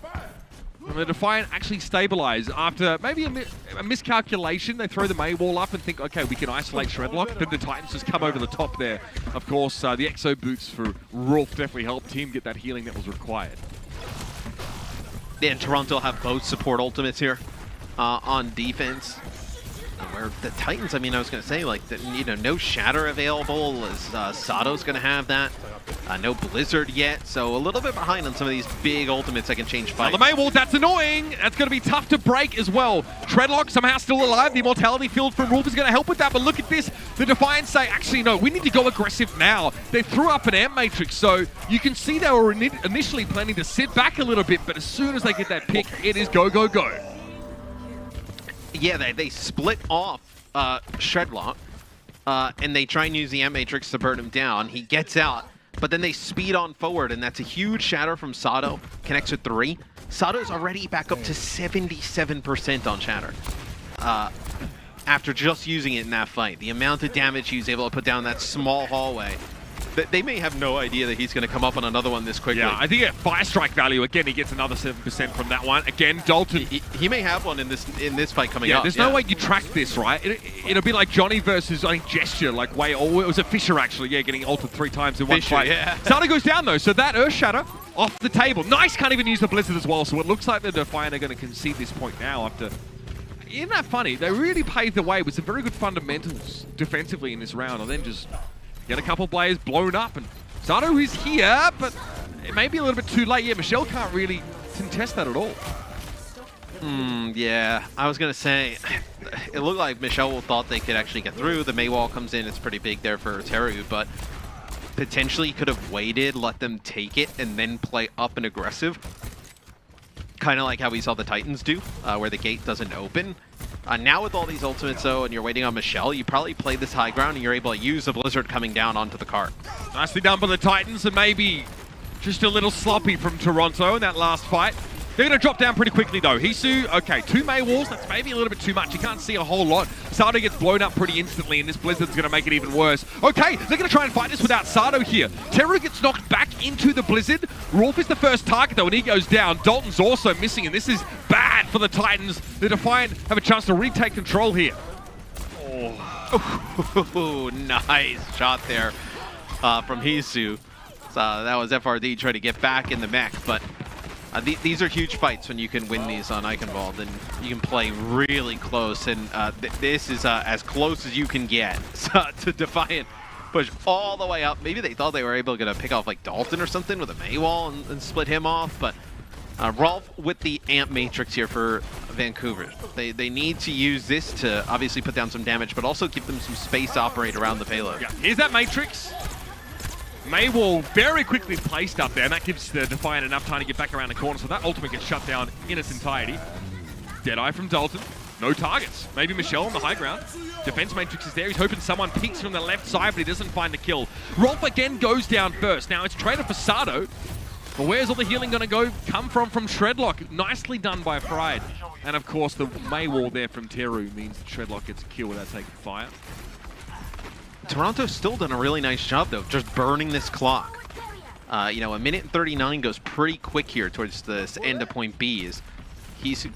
And the Defiant actually stabilize after maybe a miscalculation. They throw the May wall up and think, okay, we can isolate Shredlock. Then the Titans just come over the top there. Of course, the Exo boots for Rolf definitely helped him get that healing that was required. Yeah, and Toronto have both support ultimates here on defense. Where the Titans, I mean, I was going to say, no Shatter available, as Sato's going to have that. No Blizzard yet, so a little bit behind on some of these big ultimates that can change fights. The Maywall, that's annoying. That's going to be tough to break as well. Treadlock somehow still alive. The Immortality Field from Wolf is going to help with that, but look at this. The Defiant say, actually, no, we need to go aggressive now. They threw up an Amp Matrix, so you can see they were initially planning to sit back a little bit, but as soon as they get that pick, it is go, go, go. Yeah, they split off Shredlock, and they try and use the Amp Matrix to burn him down. He gets out. But then they speed on forward, and that's a huge shatter from Sato. Connects with 3. Sato's already back up to 77% on shatter. After just using it in that fight. The amount of damage he was able to put down that small hallway. They may have no idea that he's going to come up on another one this quickly. Yeah, I think at Fire Strike value, again, he gets another 7% from that one. Again, Dalton. He may have one in this fight coming up. There's no way you track this, right? It'll be like Johnny versus, I think, Gesture, like way, or it was a Fisher, actually, yeah, getting ulted 3 times in one fight. Yeah. Sato goes down, though, so that Earth Shatter off the table. Nice, can't even use the Blizzard as well, so it looks like the Defiant are going to concede this point now after... Isn't that funny? They really paved the way with some very good fundamentals defensively in this round, and then just get a couple players blown up, and Sato is here, but it may be a little bit too late. Yeah, Michelle can't really contest that at all. Yeah, I was going to say, it looked like Michelle thought they could actually get through. The Maywall comes in, it's pretty big there for Teru, but potentially could have waited, let them take it, and then play up and aggressive. Kind of like how we saw the Titans do, where the gate doesn't open. Now with all these ultimates, though, and you're waiting on Michelle, you probably play this high ground and you're able to use the Blizzard coming down onto the cart. Nicely done by the Titans, and maybe just a little sloppy from Toronto in that last fight. They're going to drop down pretty quickly, though. Hisu, okay, 2 Maywalls, that's maybe a little bit too much. You can't see a whole lot. Sato gets blown up pretty instantly, and this Blizzard's going to make it even worse. Okay, they're going to try and fight this without Sato here. Teru gets knocked back into the Blizzard. Rolf is the first target, though, and he goes down. Dalton's also missing, and this is bad for the Titans. The Defiant have a chance to retake control here. Oh, nice shot there from Hisu. So that was FRD trying to get back in the mech, but these are huge fights when you can win these on Eichenwald, and you can play really close, and this is as close as you can get to Defiant. Push all the way up. Maybe they thought they were able to pick off like Dalton or something with a Maywall and split him off, but Rolf with the Amp Matrix here for Vancouver. They need to use this to obviously put down some damage, but also give them some space to operate around the payload. Yeah, here's that Matrix. Maywall very quickly placed up there, and that gives the Defiant enough time to get back around the corner, so that ultimate gets shut down in its entirety. Deadeye from Dalton. No targets. Maybe Michelle on the high ground. Defense Matrix is there. He's hoping someone peeks from the left side, but he doesn't find the kill. Rolf again goes down first. Now it's traded for Sato. But where's all the healing going to come from Shredlock? Nicely done by Fried. And of course, the Maywall there from Teru means that Shredlock gets a kill without taking fire. Toronto's still done a really nice job, though, just burning this clock. You know, 1:39 goes pretty quick here towards this end of point B. He's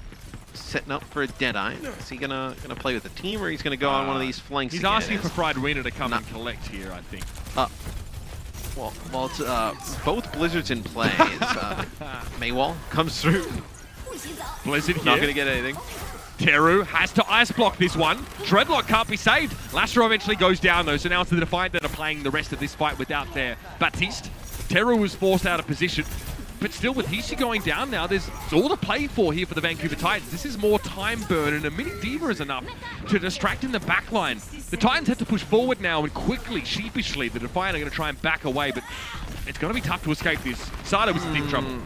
setting up for a Deadeye. Is he gonna play with the team, or he's gonna go on one of these flanks? He's asking for Fried Arena to come and collect here, I think. Well, it's both Blizzards in play. Maywall comes through. Blizzard here. Not gonna get anything. Teru has to ice block this one. Dreadlock can't be saved. Lastro eventually goes down, though, so now it's the Defiant that are playing the rest of this fight without their Baptiste. Teru was forced out of position, but still with Hisu going down now, there's all to play for here for the Vancouver Titans. This is more time burn, and a mini diva is enough to distract in the backline. The Titans have to push forward now, and quickly, sheepishly, the Defiant are going to try and back away, but it's going to be tough to escape this. Sato is in deep trouble.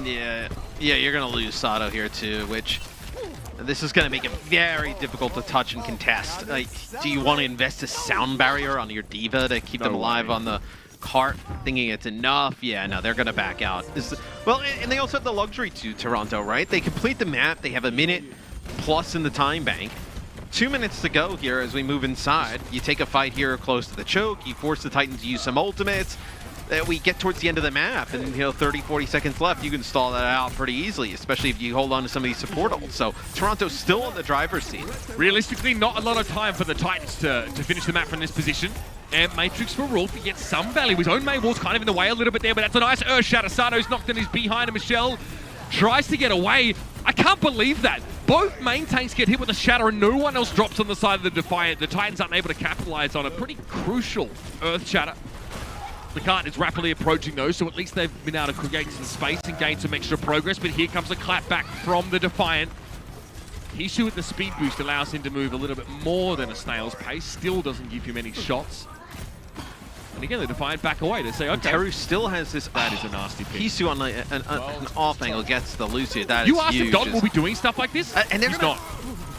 Yeah, you're going to lose Sato here too, which... This is going to make it very difficult to touch and contest. Like, do you want to invest a sound barrier on your diva to keep them alive on the cart, thinking it's enough? Yeah, no, they're going to back out. Well, and they also have the luxury to Toronto, right? They complete the map. They have a minute plus in the time bank. 2 minutes to go here as we move inside. You take a fight here close to the choke. You force the Titans to use some ultimates. We get towards the end of the map, and 30, 40 seconds left, you can stall that out pretty easily, especially if you hold on to some of these support ults. So Toronto's still in the driver's seat. Realistically, not a lot of time for the Titans to finish the map from this position. And Matrix for Rolf, he gets some value. His own Maywall's kind of in the way a little bit there, but that's a nice Earth Shatter. Sato's knocked in his behind, and Michelle tries to get away. I can't believe that. Both main tanks get hit with a Shatter, and no one else drops on the side of the Defiant. The Titans aren't able to capitalize on a pretty crucial Earth Shatter. The cart is rapidly approaching those, so at least they've been able to create some space and gain some extra progress. But here comes a clap back from the Defiant. Hishu with the speed boost allows him to move a little bit more than a snail's pace. Still doesn't give him any shots. And again, the Defiant back away to say, okay. Teru still has this. That is a nasty pick. Hishu on an off angle gets the Lucio. That is You asked if huge. Dalton will be doing stuff like this? And they're He's gonna, not.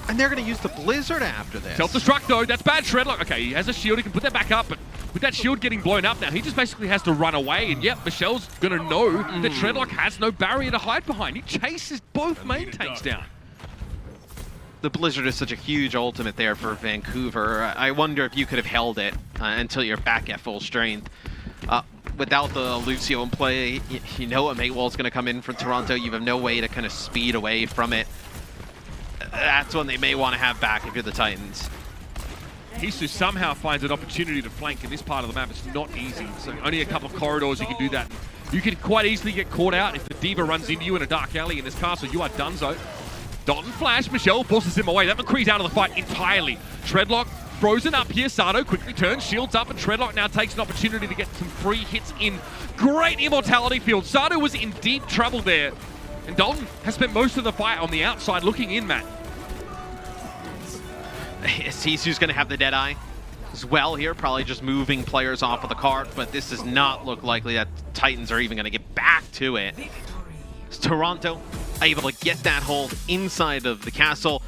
And they're going to use the Blizzard after this. Self-destruct though, that's bad. Shredlock, okay, he has a shield, he can put that back up, but with that shield getting blown up now, he just basically has to run away, and yep, Michelle's gonna know that Shredlock has no barrier to hide behind. He chases both main tanks down. The Blizzard is such a huge ultimate there for Vancouver. I wonder if you could have held it until you're back at full strength. Without the Lucio in play, you know a mate wall's going to come in from Toronto. You have no way to kind of speed away from it. That's one they may want to have back if you're the Titans. Hisu somehow finds an opportunity to flank in this part of the map. It's not easy. So only a couple of corridors you can do that. You can quite easily get caught out if the Diva runs into you in a dark alley in this castle. You are donezo. Dalton flash, Michelle forces him away. That McCree's out of the fight entirely. Shredlock frozen up here. Sato quickly turns, shields up, and Shredlock now takes an opportunity to get some free hits in. Great immortality field. Sato was in deep trouble there. And Dalton has spent most of the fight on the outside looking in, Matt. Sisu's going to have the Deadeye as well here, probably just moving players off of the cart, but this does not look likely that Titans are even going to get back to it. It's Toronto able to get that hold inside of the castle.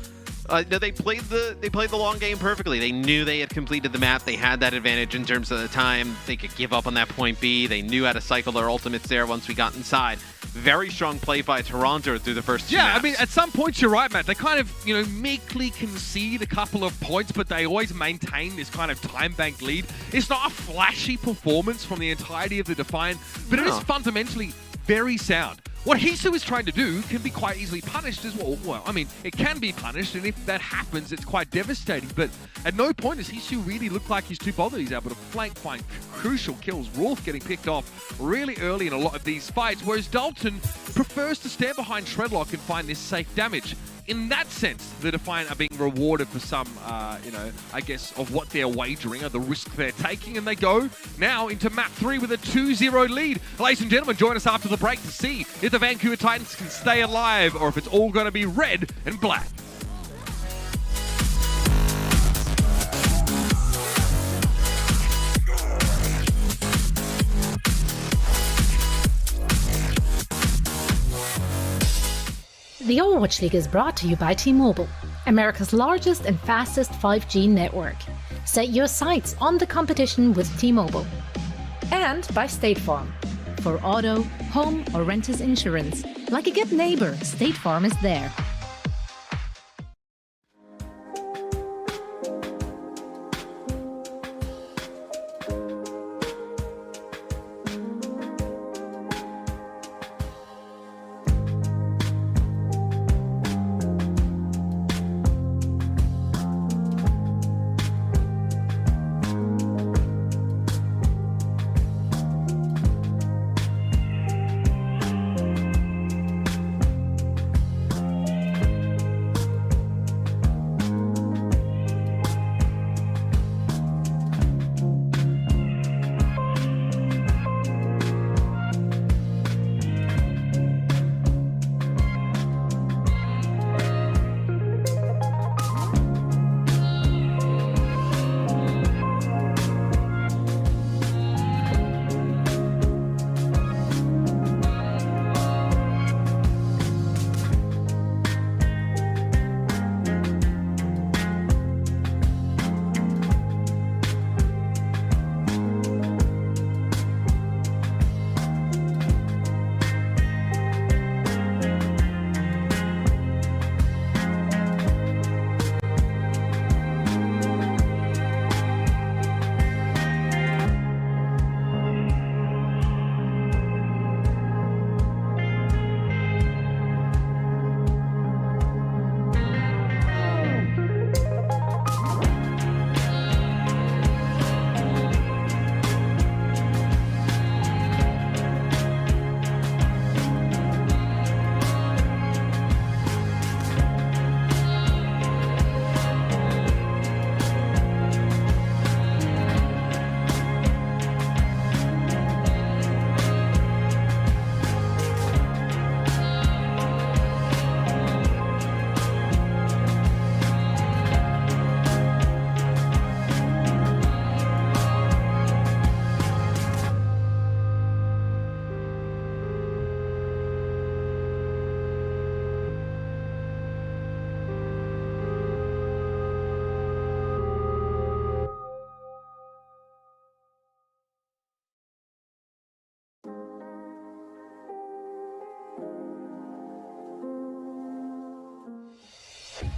They played the long game perfectly. They knew they had completed the map. They had that advantage in terms of the time. They could give up on that point B. They knew how to cycle their ultimates there once we got inside. Very strong play by Toronto through the first two maps. I mean, at some points you're right, Matt. They kind of, meekly concede a couple of points, but they always maintain this kind of time-banked lead. It's not a flashy performance from the entirety of the Defiant, but it is fundamentally very sound. What Hisu is trying to do can be quite easily punished as well. Well, I mean, it can be punished, and if that happens, it's quite devastating. But at no point does Hisu really look like he's too bothered. He's able to flank, find crucial kills. Rolf getting picked off really early in a lot of these fights, whereas Dalton prefers to stand behind Shredlock and find this safe damage. In that sense, the Defiant are being rewarded for some, I guess, of what they're wagering, or the risk they're taking, and they go now into map 3 with a 2-0 lead. Ladies and gentlemen, join us after the break to see if the Vancouver Titans can stay alive or if it's all going to be red and black. The Overwatch League is brought to you by T-Mobile, America's largest and fastest 5G network. Set your sights on the competition with T-Mobile. And by State Farm. For auto, home, or renters insurance, like a good neighbor, State Farm is there.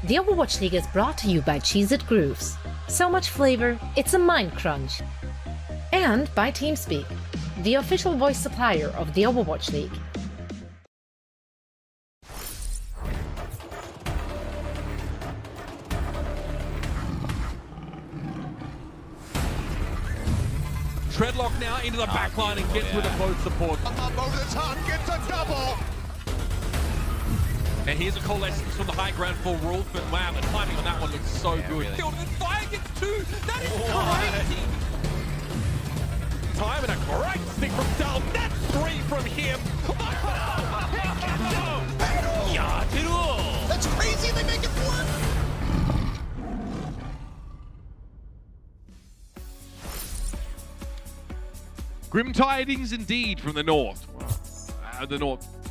The Overwatch League is brought to you by Cheez-It Grooves. So much flavor, it's a mind crunch. And by TeamSpeak, the official voice supplier of the Overwatch League. Treadlock now into the back line and gets rid of both support. Up over the top, gets a double! And here's a coalescence from the high ground for Rolf, but wow, the timing on that one looks so good. Really. Killed and Fire gets two! That is crazy! Time and a great stick from Dal. That's three from him! That's crazy, they make it work! Grim tidings indeed from the north.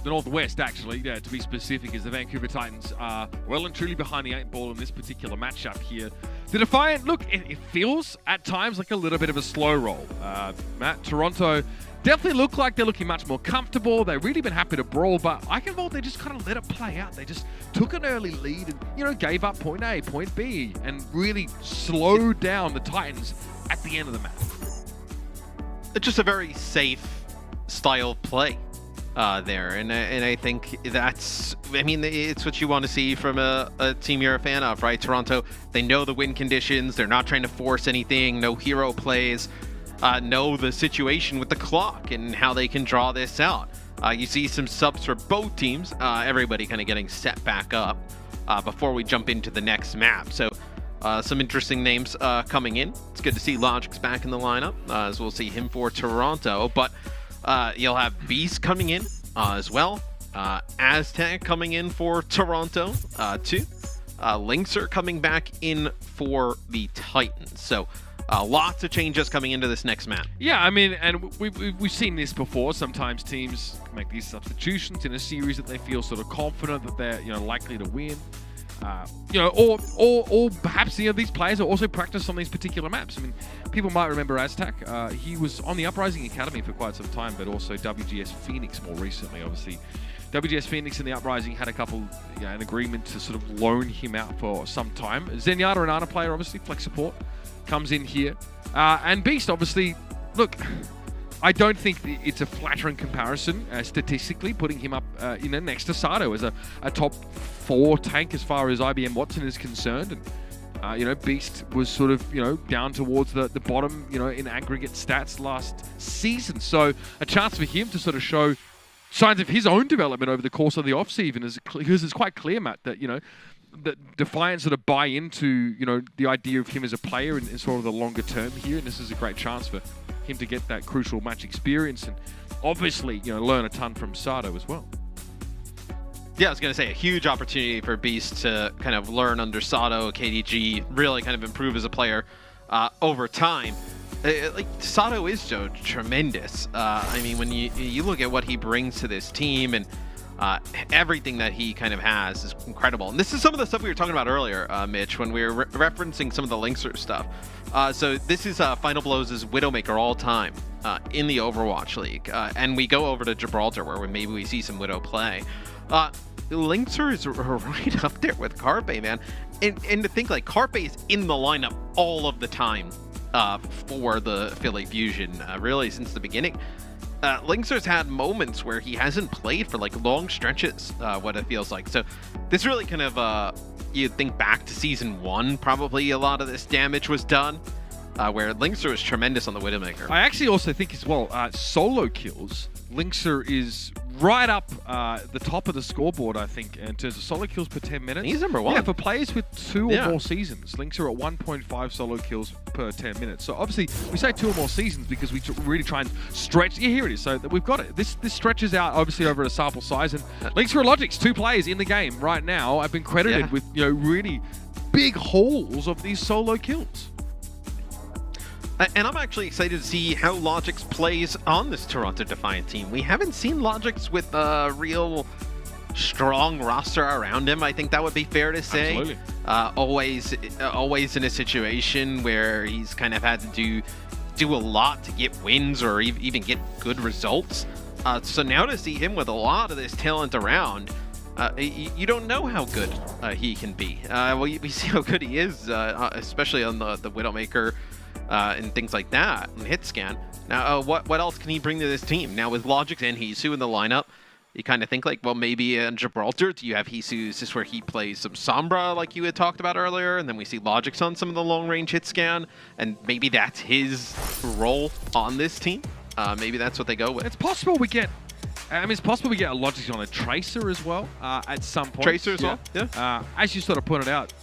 The northwest, actually, to be specific, as the Vancouver Titans are well and truly behind the 8 ball in this particular matchup here. The Defiant, look, it feels at times like a little bit of a slow roll. Matt, Toronto definitely look like they're looking much more comfortable. They've really been happy to brawl, but I can vote they just kind of let it play out. They just took an early lead and, gave up point A, point B, and really slowed down the Titans at the end of the match. It's just a very safe style play there, and I think it's what you want to see from a team you're a fan of, right? Toronto, they know the win conditions, they're not trying to force anything, no hero plays, know the situation with the clock and how they can draw this out. You see some subs for both teams, everybody kind of getting set back up before we jump into the next map. So some interesting names coming in. It's good to see Logic's back in the lineup, as we'll see him for Toronto. But you'll have Beast coming in as well. Aztec coming in for Toronto too. Lynxer coming back in for the Titans. So lots of changes coming into this next map. Yeah, I mean, and we've seen this before. Sometimes teams make these substitutions in a series that they feel sort of confident that they're likely to win. Or perhaps these players are also practiced on these particular maps. I mean, people might remember Aztec. He was on the Uprising Academy for quite some time, but also WGS Phoenix more recently, obviously. WGS Phoenix and the Uprising had an agreement to sort of loan him out for some time. Zenyatta, an Ana player, obviously, flex support, comes in here. And Beast, obviously, look, I don't think it's a flattering comparison statistically, putting him up next to Sato as a top 4 tank as far as IBM Watson is concerned. And Beast was sort of down towards the bottom in aggregate stats last season. So a chance for him to sort of show signs of his own development over the course of the off-season, because it's quite clear, Matt, that that Defiant sort of buy into the idea of him as a player in sort of the longer term here, and this is a great chance for him to get that crucial match experience and obviously learn a ton from Sato as well. Yeah, I was going to say a huge opportunity for Beast to kind of learn under Sato, KDG, really kind of improve as a player over time. Sato is so tremendous. I mean, when you look at what he brings to this team and everything that he kind of has is incredible. And this is some of the stuff we were talking about earlier, Mitch, when we were referencing some of the Lynxer stuff. So this is Final Blows' Widowmaker all time in the Overwatch League. And we go over to Gibraltar where maybe we see some Widow play. Lynxer is right up there with Carpe, man. And to think Carpe is in the lineup all of the time for the Philly Fusion, really since the beginning. Lynxer's had moments where he hasn't played for long stretches, what it feels like. So this really kind of, you think back to Season 1, probably a lot of this damage was done, where Lynxer was tremendous on the Widowmaker. I actually also think as well, solo kills, Lynxer is right up the top of the scoreboard, I think, in terms of solo kills per 10 minutes. He's number 1. Yeah, for players with 2 or more seasons, Lynxer at 1.5 solo kills per 10 minutes. So obviously, we say 2 or more seasons because we really try and stretch. Yeah, here it is. So we've got it. This stretches out, obviously, over a sample size. And Lynxer Logics, 2 players in the game right now, have been credited with really big hauls of these solo kills. And I'm actually excited to see how Logix plays on this Toronto Defiant team. We haven't seen Logix with a real strong roster around him. I think that would be fair to say. Absolutely. Always in a situation where he's kind of had to do a lot to get wins or even get good results. So now to see him with a lot of this talent around, you don't know how good he can be. Well, we see how good he is, especially on the Widowmaker and things like that, and hit scan. Now, what else can he bring to this team? Now, with Logix and Hisu in the lineup, you kind of think like, well, maybe in Gibraltar, do you have Hisu? Is this where he plays some Sombra like you had talked about earlier? And then we see Logix on some of the long-range hit scan, and maybe that's his role on this team. Maybe that's what they go with. It's possible we get... it's possible we get a Logix on a Tracer as well at some point. Tracer as well, yeah. As you sort of pointed out,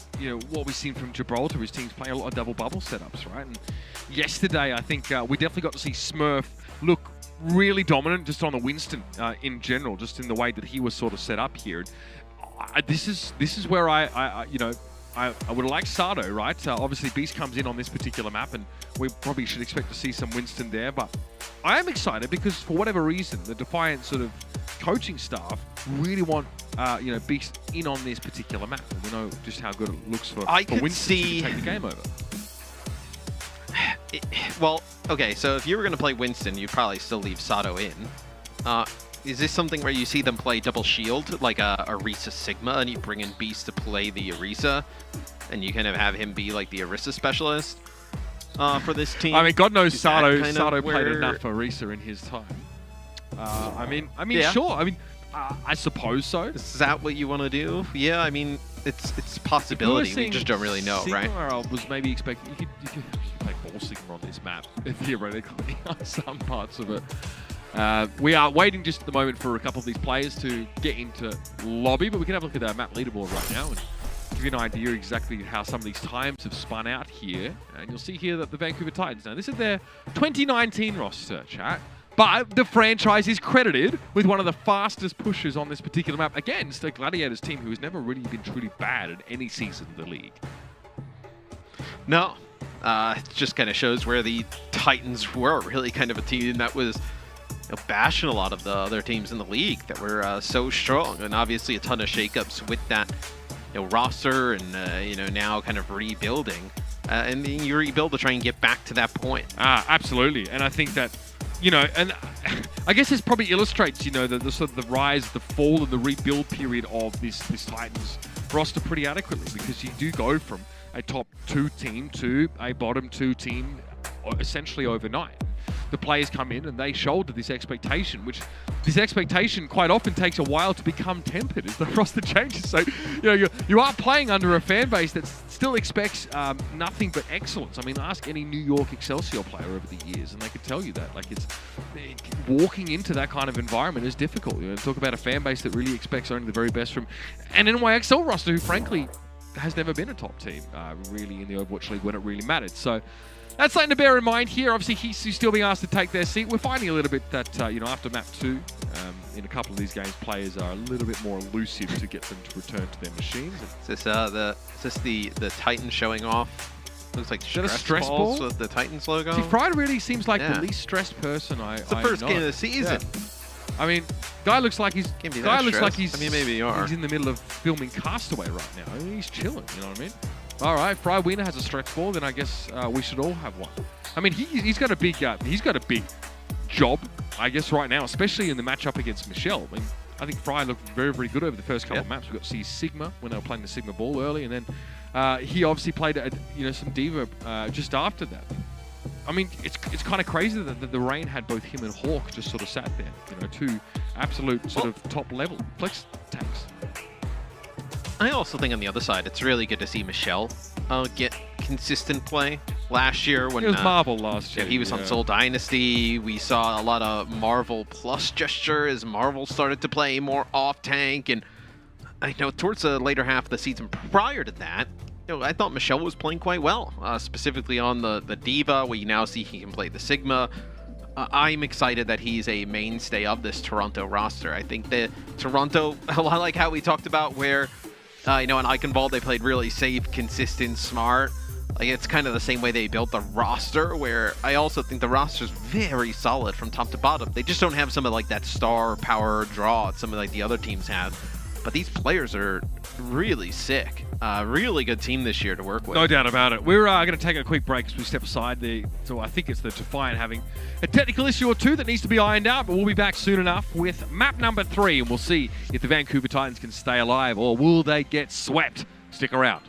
what we've seen from Gibraltar is teams playing a lot of double bubble setups, right? And yesterday, I think we definitely got to see Smurf look really dominant just on the Winston in general, just in the way that he was sort of set up here. This is where I would like Sado, right? Obviously, Beast comes in on this particular map, and we probably should expect to see some Winston there. But I am excited because, for whatever reason, the Defiant sort of coaching staff really want, Beast in on this particular map. And we know just how good it looks for Winston to take the game over. Well, okay, so if you were going to play Winston, you'd probably still leave Sado in. Is this something where you see them play double shield, like a Orisa Sigma, and you bring in Beast to play the Orisa, and you kind of have him be like the Orisa specialist for this team? I mean, God knows Sado played enough Orisa in his time. Yeah. Sure. I mean, I suppose so. Is that what you want to do? Yeah, I mean, it's a possibility. We just don't really know, Sigma, right? I was maybe expecting you could play Ball Sigma on this map theoretically on some parts of it. We are waiting just at the moment for a couple of these players to get into lobby, but we can have a look at our map leaderboard right now and give you an idea exactly how some of these times have spun out here. And you'll see here that the Vancouver Titans, now this is their 2019 roster, chat. But the franchise is credited with one of the fastest pushes on this particular map against a Gladiators team who has never really been truly bad at any season of the league. No. It just kind of shows where the Titans were really kind of a team that was bashing a lot of the other teams in the league that were so strong. And obviously a ton of shakeups with that roster and, now kind of rebuilding. And you rebuild to try and get back to that point. Absolutely. And I think that, and I guess this probably illustrates, the sort of the rise, the fall, and the rebuild period of this Titans roster pretty adequately, because you do go from a top 2 team to a bottom 2 team essentially overnight. The players come in and they shoulder this expectation, which this expectation quite often takes a while to become tempered as the roster changes. So, you are playing under a fan base that still expects nothing but excellence. I mean, ask any New York Excelsior player over the years, and they could tell you that. Like, walking into that kind of environment is difficult. Talk about a fan base that really expects only the very best from an NYXL roster who, frankly, has never been a top team, really, in the Overwatch League when it really mattered. So, that's something to bear in mind here. Obviously, Hisu still being asked to take their seat. We're finding a little bit that, after map 2, in a couple of these games, players are a little bit more elusive to get them to return to their machines. Is this the Titan showing off? Looks like stress balls with the Titans logo. See, Fried really seems like the least stressed person I know. It's the first game of the season. Yeah. I mean, guy looks like he's. Maybe he's in the middle of filming Castaway right now. I mean, he's chilling. You know what I mean? All right, Fry Wiener has a stretch ball, then I guess we should all have one. I mean, he's got a big job, I guess, right now, especially in the matchup against Michelle. I mean, I think Fry looked very, very good over the first couple of maps. We got to see Sigma when they were playing the Sigma ball early, and then he obviously played some Diva just after that. I mean, it's kind of crazy that the Rain had both him and Hawk just sort of sat there. 2 absolute sort of top level flex tanks. I also think on the other side, it's really good to see Michelle get consistent play. Last year, when it was Marvel last year, he was on Seoul Dynasty, we saw a lot of Marvel plus gesture as Marvel started to play more off tank, and I know towards the later half of the season prior to that, I thought Michelle was playing quite well, specifically on the Diva. We now see he can play the Sigma. I'm excited that he's a mainstay of this Toronto roster. I think that Toronto, a lot like how we talked about where. In Icon Ball, they played really safe, consistent, smart. Like, it's kind of the same way they built the roster, where I also think the roster's very solid from top to bottom. They just don't have some of, like, that star power draw some of, like, the other teams have. but these players are really sick. Really good team this year to work with. No doubt about it. We're going to take a quick break as we step aside. So I think it's the Defiant having a technical issue or two that needs to be ironed out, but we'll be back soon enough with map number 3, and we'll see if the Vancouver Titans can stay alive or will they get swept. Stick around.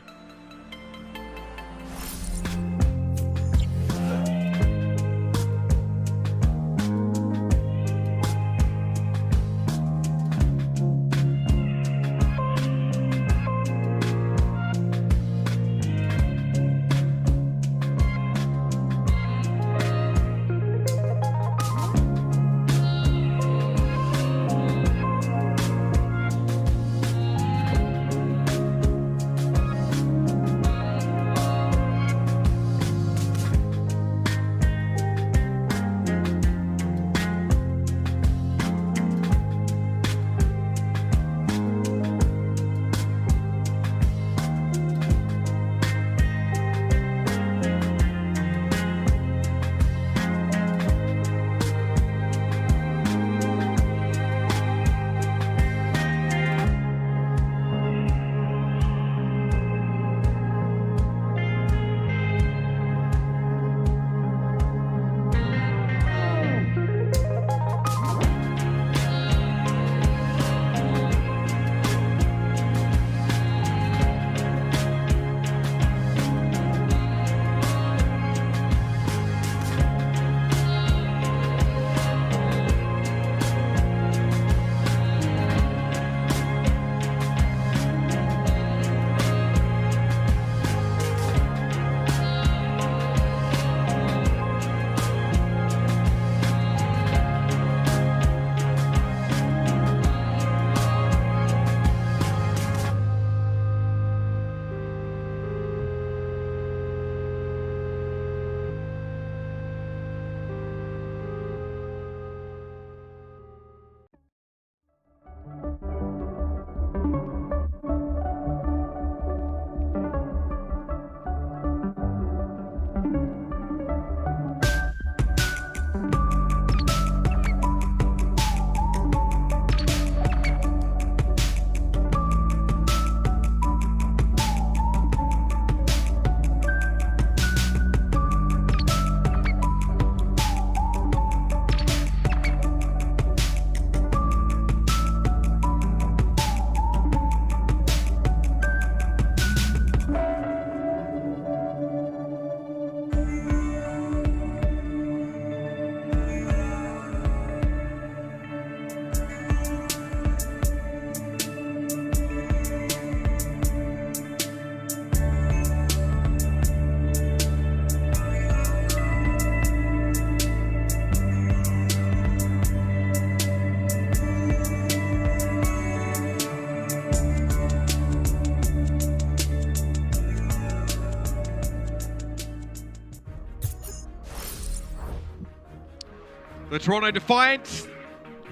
The Toronto Defiant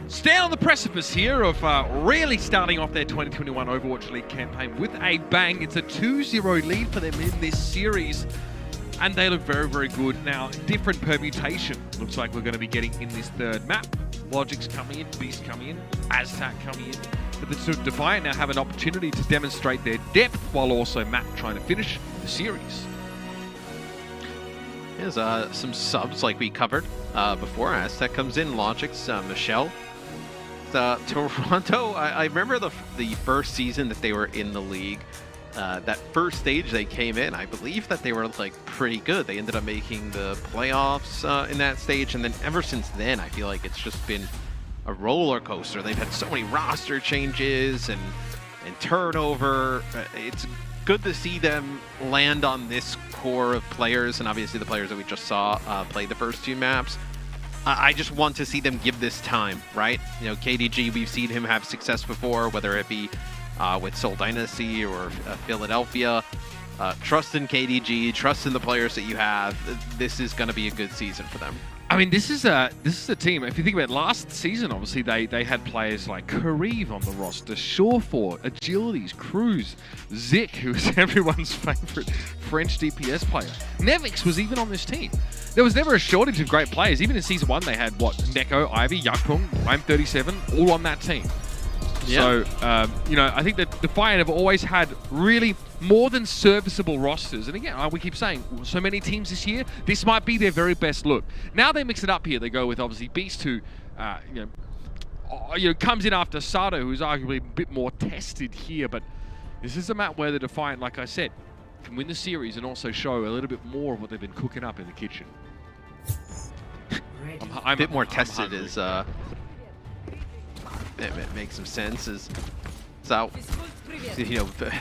stand on the precipice here of really starting off their 2021 Overwatch League campaign with a bang. It's a 2-0 lead for them in this series, and they look very, very good. Now, different permutation looks like we're going to be getting in this third map. Logic's coming in, Beast coming in, Aztac coming in. But the Defiant now have an opportunity to demonstrate their depth while also Matt trying to finish the series. There's some subs like we covered before. Aztec comes in, Logic's Michelle. Toronto, I remember the first season that they were in the league. That first stage they came in, I believe that they were like pretty good. They ended up making the playoffs in that stage, and then ever since then, I feel like it's just been a roller coaster. They've had so many roster changes and turnover. It's good to see them land on this core of players, and obviously the players that we just saw play the first two maps. I just want to see them give this time, right? You know, KDG, we've seen him have success before, whether it be with Seoul Dynasty or Philadelphia. Trust in KDG, trust in the players that you have. This is going to be a good season for them. I mean, this is a team. If you think about last season, obviously they had players like Kareev on the roster, Shawford, Agilities, Cruz, Zik, who is everyone's favorite French DPS player. Nevix was even on this team. There was never a shortage of great players. Even in season 1, they had what, Neko, Ivy, Yakpung, I'm 37, all on that team. So, I think that Defiant have always had really more than serviceable rosters. And again, we keep saying, so many teams this year, this might be their very best look. Now they mix it up here. They go with, obviously, Beast, who, comes in after Sato, who's arguably a bit more tested here. But this is a map where the Defiant, like I said, can win the series and also show a little bit more of what they've been cooking up in the kitchen. I'm a bit more tested is it makes some sense. So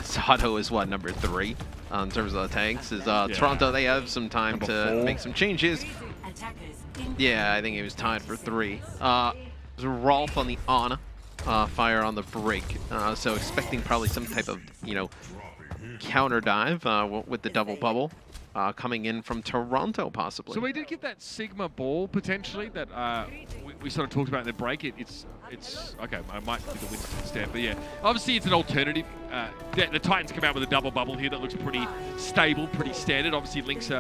Sato is what, number 3 in terms of the tanks. Toronto, they have some time to make some changes. Yeah, I think it was tied for 3. There's Rolf on the Ana, Fire on the break. So expecting probably some type of counter dive with the double bubble. Coming in from Toronto, possibly. So we did get that Sigma ball, potentially, that we sort of talked about in the break. It's okay, I might do the Winston instead, but yeah. Obviously, it's an alternative. The Titans come out with a double bubble here that looks pretty stable, pretty standard. Obviously, Lynx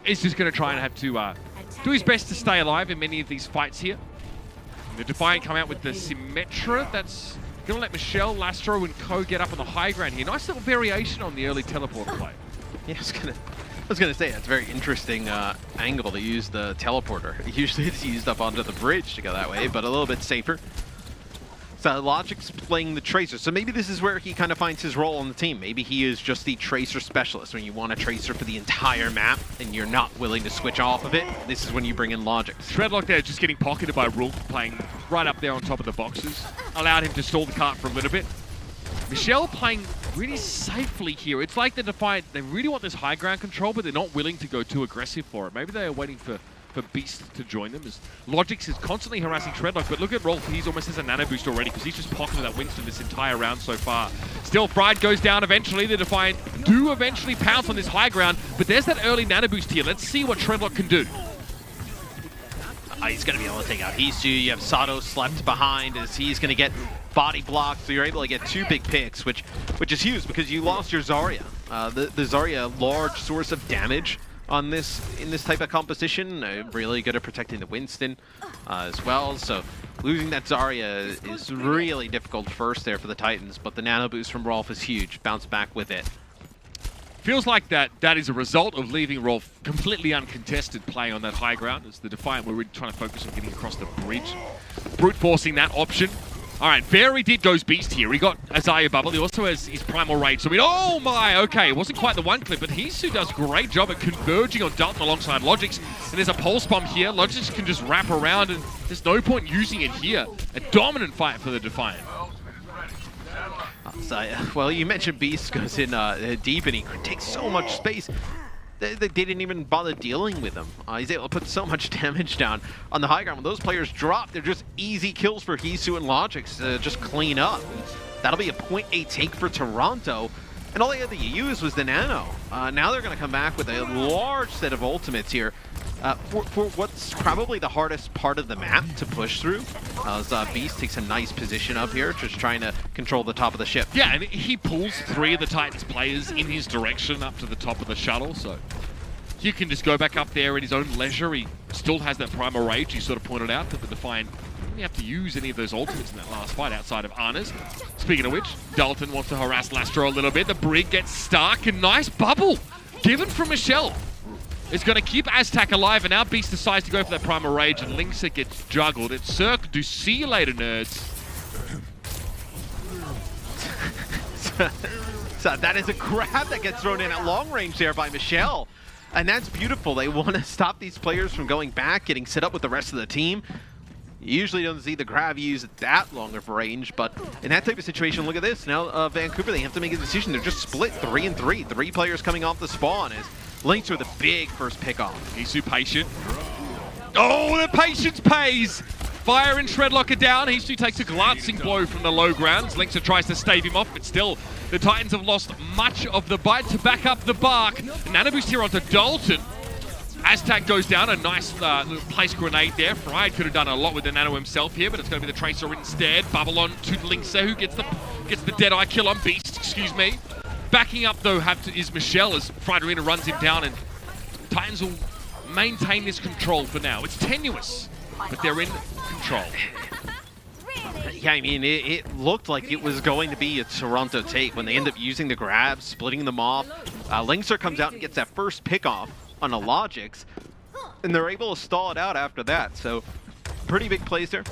is just going to try and have to do his best to stay alive in many of these fights here. The Defiant come out with the Symmetra. That's going to let Michelle, Lastro, and Co get up on the high ground here. Nice little variation on the early teleporter play. Yeah, I was gonna say, that's a very interesting angle to use the teleporter. Usually it's used up onto the bridge to go that way, but a little bit safer. So Logic's playing the Tracer, so maybe this is where he kind of finds his role on the team. Maybe he is just the Tracer specialist. When you want a Tracer for the entire map and you're not willing to switch off of it, this is when you bring in Logic. Shredlock there just getting pocketed by Rolf, playing right up there on top of the boxes. Allowed him to stall the cart for a little bit. Michelle playing really safely here. It's like the Defiant, they really want this high ground control, but they're not willing to go too aggressive for it. Maybe they are waiting for Beast to join them, as Logix is constantly harassing Shredlock, but look at Rolf, he's almost has a nano boost already, because he's just pocketed that Winston this entire round so far. Still, Pride goes down eventually. The Defiant do eventually pounce on this high ground, but there's that early nano boost here. Let's see what Shredlock can do. He's going to be able to take out Hisu. You have Sato slept behind as he's going to get body blocked, so you're able to get 2 big picks, which is huge because you lost your Zarya. The Zarya, large source of damage on in this type of composition. Really good at protecting the Winston as well. So losing that Zarya is really difficult first there for the Titans, but the nano boost from Rolf is huge. Bounce back with it. Feels like that is a result of leaving Rolf completely uncontested play on that high ground, as the Defiant were really trying to focus on getting across the bridge. Brute forcing that option. All right, very did goes Beast here. He got Azaya Bubble. He also has his Primal Rage. So oh my, okay, it wasn't quite the one clip, but Hisu does a great job at converging on Dalton alongside Logix. And there's a Pulse Bomb here. Logix can just wrap around, and there's no point using it here. A dominant fight for the Defiant. Well, you mentioned Beast goes in deep, and he takes so much space. They didn't even bother dealing with him. He's able to put so much damage down on the high ground. When those players drop, they're just easy kills for Hisu and Logix to just clean up. That'll be a 0.8 take for Toronto. And all they had to use was the Nano. Now they're going to come back with a large set of ultimates here. For what's probably the hardest part of the map to push through. As Beast takes a nice position up here, just trying to control the top of the ship. Yeah, and he pulls 3 of the Titans players in his direction up to the top of the shuttle, so he can just go back up there at his own leisure. He still has that Primal Rage, he sort of pointed out, that the Defiant didn't have to use any of those ultimates in that last fight outside of Ana's. Speaking of which, Dalton wants to harass Lastro a little bit. The Brig gets stuck, and nice bubble given from Michelle. It's going to keep Aztac alive, and now Beast decides to go for that Primal Rage, and Linksa gets juggled. It's Cirque du see you later, nerds. So that is a grab that gets thrown in at long range there by Michelle. And that's beautiful. They want to stop these players from going back, getting set up with the rest of the team. You usually don't see the grab used at that long of range, but in that type of situation, look at this. Now Vancouver, they have to make a decision. They're just split 3 and 3. 3 players coming off the spawn as Lynx with a big first pick off. Hisu patient. Oh, the patience pays! Fire and Shredlock are down. Hisu takes a glancing blow from the low grounds. Lynx tries to stave him off, but still, the Titans have lost much of the bite to back up the bark. Nano boost here onto Dalton. Aztac goes down, a nice little place grenade there. Fried could have done a lot with the Nano himself here, but it's going to be the Tracer instead. Bubble on to Linksa, who gets the Deadeye kill on Beast, excuse me. Backing up, though, is Michelle as Fried Arena runs him down, and Titans will maintain this control for now. It's tenuous, but they're in control. Yeah, I mean, it looked like it was going to be a Toronto take when they end up using the grab, splitting them off. Linkser comes out and gets that first pick off on a Logix, and they're able to stall it out after that. So pretty big plays there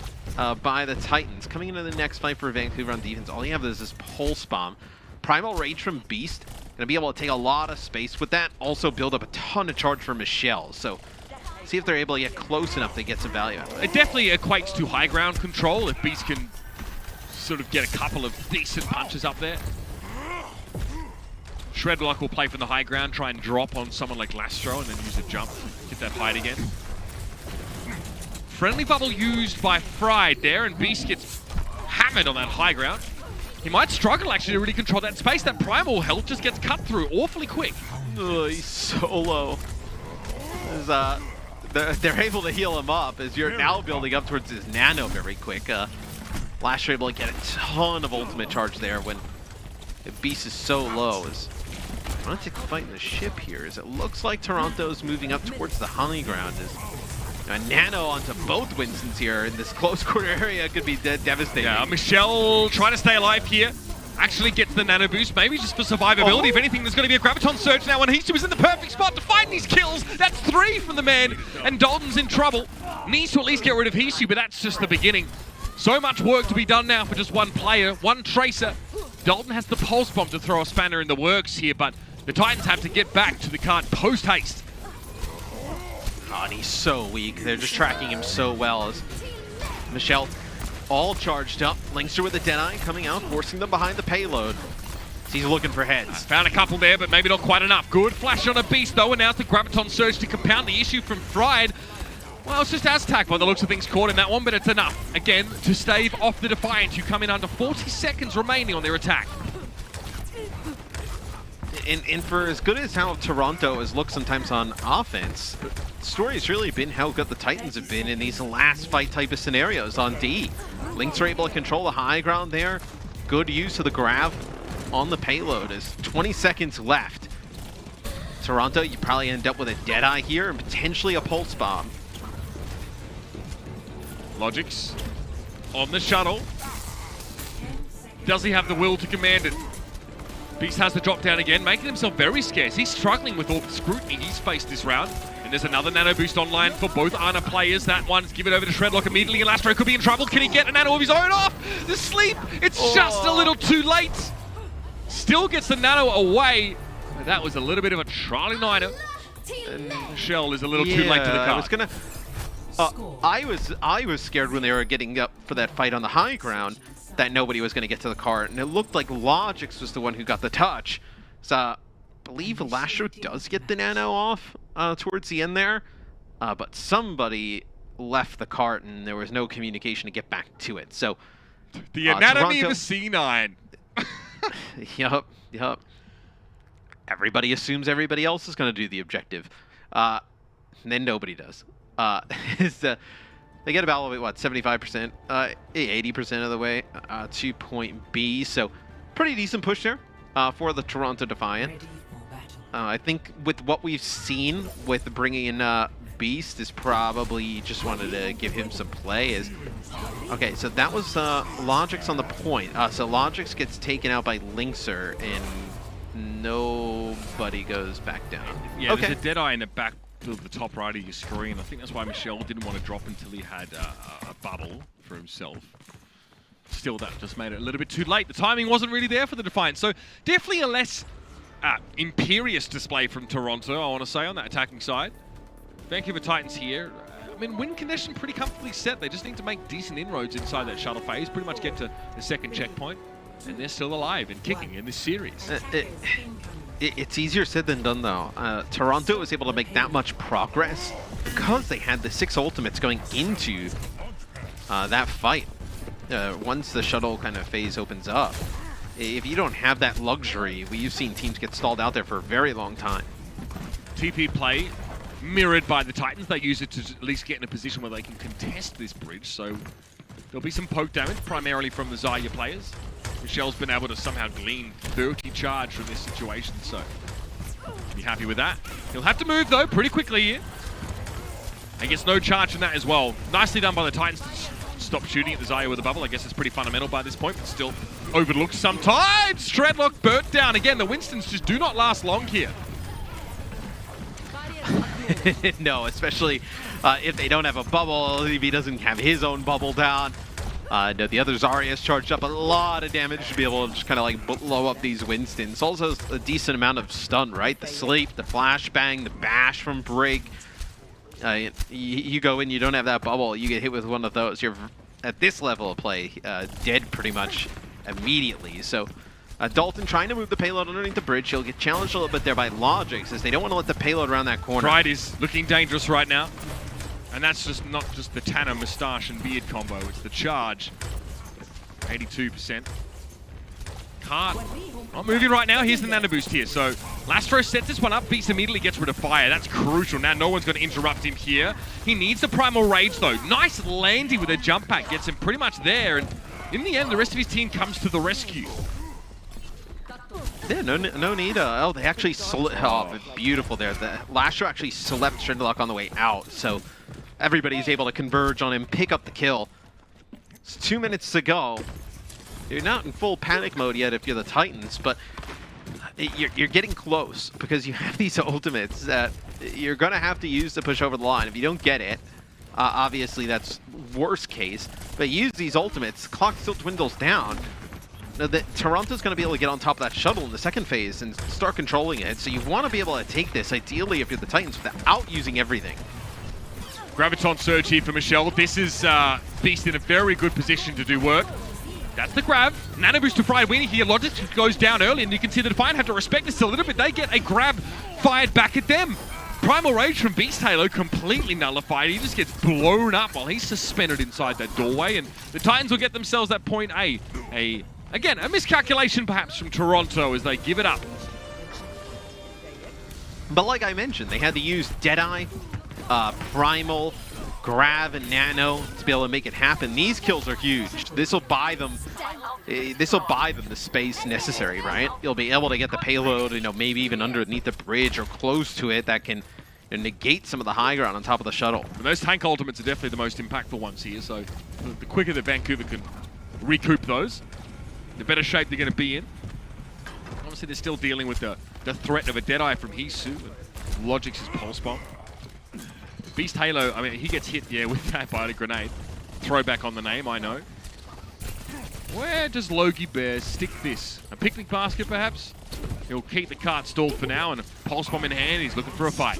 by the Titans. Coming into the next fight for Vancouver on defense, all you have is this Pulse Bomb. Primal Rage from Beast, going to be able to take a lot of space with that. Also build up a ton of charge for Michelle. So see if they're able to get close enough to get some value out of it. It definitely equates to high ground control if Beast can sort of get a couple of decent punches up there. Shredlock will play from the high ground, try and drop on someone like Lastro and then use a jump to get that hide again. Friendly bubble used by Fried there, and Beast gets hammered on that high ground. He might struggle actually to really control that space. That primal health just gets cut through awfully quick. He's so low. They're able to heal him up as you're now building up towards his nano very quick. Last, you're able to get a ton of ultimate charge there when the Beast is so low. I'm going to take the fight in the ship here as it looks like Toronto's moving up towards the high ground. A nano onto both Winstons here in this close quarter area could be devastating. Yeah, Michelle trying to stay alive here. Actually gets the nano boost, maybe just for survivability. If anything, there's going to be a Graviton Surge now, and Hangzhou is in the perfect spot to find these kills. That's 3 from the man, and Dalton's in trouble. Needs to at least get rid of Hangzhou, but that's just the beginning. So much work to be done now for just one player, one Tracer. Dalton has the Pulse Bomb to throw a spanner in the works here, but the Titans have to get back to the cart post-haste. Oh, and he's so weak. They're just tracking him so well as Michelle all charged up. Linkster with a Deadeye coming out, forcing them behind the payload. He's looking for heads. Found a couple there, but maybe not quite enough. Good flash on a Beast, though, and now it's the Graviton Surge to compound the issue from Fried. Well, it's just Aztec by the looks of things caught in that one, but it's enough, again, to stave off the Defiant, who come in under 40 seconds remaining on their attack. And for as good as how Toronto has looked sometimes on offense, the story's really been how good the Titans have been in these last fight type of scenarios on D. Lynx are able to control the high ground there. Good use of the grab on the payload as 20 seconds left. Toronto, you probably end up with a Deadeye here and potentially a Pulse Bomb. Logix on the shuttle. Does he have the will to command it? Beast has the drop down again, making himself very scarce. He's struggling with all the scrutiny he's faced this round. And there's another nano boost online for both Ana players. That one's given over to Shredlock immediately, and Lastro could be in trouble. Can he get a nano of his own off? The sleep, it's just a little too late. Still gets the nano away. But that was a little bit of a trialing nano. And Michelle is a little too late to the card. I was scared when they were getting up for that fight on the high ground that nobody was going to get to the cart, and it looked like Logix was the one who got the touch. So I believe Lastro does get the nano off towards the end there, but somebody left the cart and there was no communication to get back to it. So the anatomy of a C9. Yup. Everybody assumes everybody else is going to do the objective. And then nobody does. They get about, what, 75%, 80% of the way to point B. So pretty decent push there for the Toronto Defiant. I think with what we've seen with bringing in Beast is probably just wanted to give him some play. Okay, so that was Logix on the point. So Logix gets taken out by Linkser and nobody goes back down. Yeah, okay. There's a Deadeye in the back to the top right of your screen. I think that's why Michelle didn't want to drop until he had a bubble for himself. Still, that just made it a little bit too late. The timing wasn't really there for the Defiant. So definitely a less imperious display from Toronto, I want to say, on that attacking side. Vancouver Titans here. I mean, win condition pretty comfortably set. They just need to make decent inroads inside that shuttle phase, pretty much get to the second checkpoint, and they're still alive and kicking in this series. It's easier said than done, though. Toronto was able to make that much progress because they had the 6 ultimates going into that fight. Once the shuttle kind of phase opens up, if you don't have that luxury, we've seen teams get stalled out there for a very long time. TP play mirrored by the Titans. They use it to at least get in a position where they can contest this bridge, so there'll be some poke damage, primarily from the Zarya players. Michelle's been able to somehow glean 30 charge from this situation, so be happy with that. He'll have to move, though, pretty quickly here. And gets no charge from that as well. Nicely done by the Titans to stop shooting at the Zaya with a bubble. I guess it's pretty fundamental by this point, but still overlooked sometimes. Shredlock burnt down. Again, the Winstons just do not last long here. No, especially if they don't have a bubble, if he doesn't have his own bubble down. No, the other Zarya's charged up a lot of damage to be able to just kind of like blow up these Winstons. Also a decent amount of stun, right? The sleep, the flashbang, the bash from Brig. You go in, you don't have that bubble, you get hit with one of those. You're at this level of play dead pretty much immediately. So Dalton trying to move the payload underneath the bridge. He'll get challenged a little bit there by Logic, as they don't want to let the payload around that corner. Pride is looking dangerous right now. And that's just not just the Tanner moustache and beard combo, it's the Charge. 82%. Cart not moving right now. Here's the nano boost here. So Lastro sets this one up. Beast immediately gets rid of fire. That's crucial. Now no one's going to interrupt him here. He needs the primal rage though. Nice landing with a jump pack. Gets him pretty much there. And in the end, the rest of his team comes to the rescue. Yeah, no need. Oh, they actually beautiful there. The Lastro actually slept Shredlock on the way out. So everybody's able to converge on him, pick up the kill. It's 2 minutes to go. You're not in full panic mode yet if you're the Titans, but you're getting close because you have these ultimates that you're going to have to use to push over the line. If you don't get it, obviously that's worst case, but use these ultimates. The clock still dwindles down. Now, Toronto's going to be able to get on top of that shuttle in the second phase and start controlling it, so you want to be able to take this, ideally, if you're the Titans, without using everything. Graviton Surge here for Michelle. This is Beast in a very good position to do work. That's the grab. Nano boost to Fried Weenie here. Logic goes down early, and you can see the Defiant have to respect this a little bit. They get a grab fired back at them. Primal Rage from Beast Halo completely nullified. He just gets blown up while he's suspended inside that doorway, and the Titans will get themselves that point A. Again, a miscalculation perhaps from Toronto as they give it up. But like I mentioned, they had to use Deadeye, Primal, Grav, and Nano to be able to make it happen. These kills are huge. This will buy them the space necessary, right? You'll be able to get the payload, maybe even underneath the bridge or close to it that can negate some of the high ground on top of the shuttle. And those tank ultimates are definitely the most impactful ones here, so the quicker that Vancouver can recoup those, the better shape they're going to be in. Obviously, they're still dealing with the threat of a Deadeye from Hisu, and Logic's Pulse Bomb. Beast Halo, I mean, he gets hit, with that by the grenade. Throwback on the name, I know. Where does Logie Bear stick this? A picnic basket, perhaps? He'll keep the cart stalled for now, and a Pulse Bomb in hand, he's looking for a fight.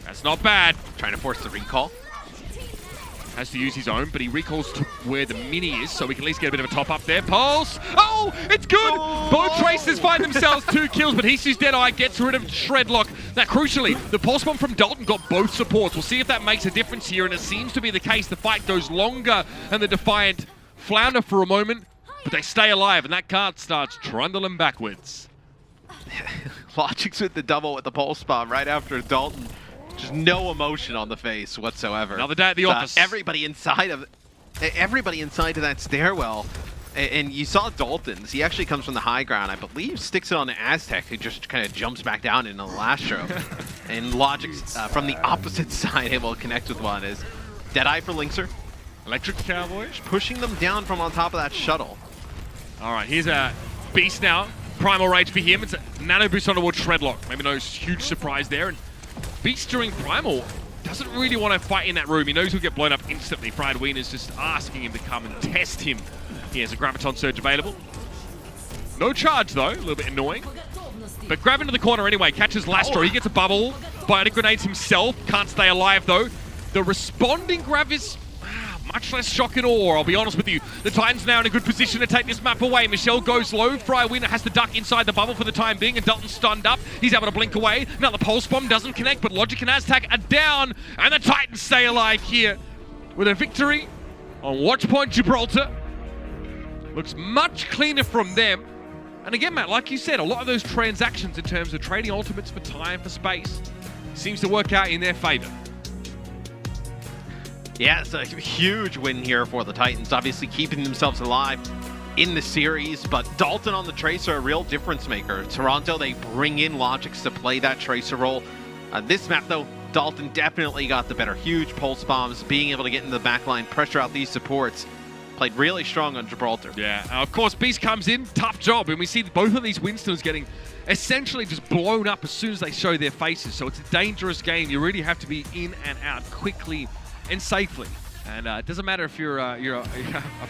That's not bad. Trying to force the recall. Has to use his own, but he recalls to where the mini is, so we can at least get a bit of a top up there. Pulse! Oh, it's good! Oh. Both Tracers find themselves 2 kills, but Hisu's Deadeye gets rid of Shredlock. Now, crucially, the Pulse Bomb from Dalton got both supports. We'll see if that makes a difference here, and it seems to be the case. The fight goes longer, and the Defiant flounder for a moment, but they stay alive, and that card starts trundling backwards. Logic's with the double with the Pulse Bomb right after Dalton. Just no emotion on the face whatsoever. Another day at the office. Everybody inside of that stairwell, and you saw Dalton's. He actually comes from the high ground, I believe, sticks it on the Aztec, who just kind of jumps back down into the Lastro. And Logic's from the opposite side able to connect with one is Deadeye for Linkser. Electric Cowboy. Pushing them down from on top of that shuttle. All right, here's a Beast now. Primal Rage for him. It's a nano boost on towards Shredlock. Maybe no huge surprise there. And Beast during Primal doesn't really want to fight in that room. He knows he'll get blown up instantly. Fried Wiener's just asking him to come and test him. He has a Graviton Surge available. No charge though, a little bit annoying. But grab into the corner anyway, catches Lastro. He gets a bubble, biotic grenades himself. Can't stay alive though. The responding grab is much less shock and awe, I'll be honest with you. The Titans now in a good position to take this map away. Michelle goes low. Fry Wiener has to duck inside the bubble for the time being, and Dalton's stunned up. He's able to blink away. Now the Pulse Bomb doesn't connect, but Logic and Aztec are down, and the Titans stay alive here with a victory on Watchpoint Gibraltar. Looks much cleaner from them. And again, Matt, like you said, a lot of those transactions in terms of trading ultimates for time, for space, seems to work out in their favor. Yeah, it's a huge win here for the Titans, obviously keeping themselves alive in the series, but Dalton on the Tracer, a real difference maker. Toronto, they bring in Logics to play that Tracer role. This map, though, Dalton definitely got the better. Huge pulse bombs, being able to get into the back line, pressure out these supports. Played really strong on Gibraltar. Yeah, of course, Beast comes in, tough job, and we see both of these Winstons getting essentially just blown up as soon as they show their faces. So it's a dangerous game. You really have to be in and out quickly and safely. And it doesn't matter if you're a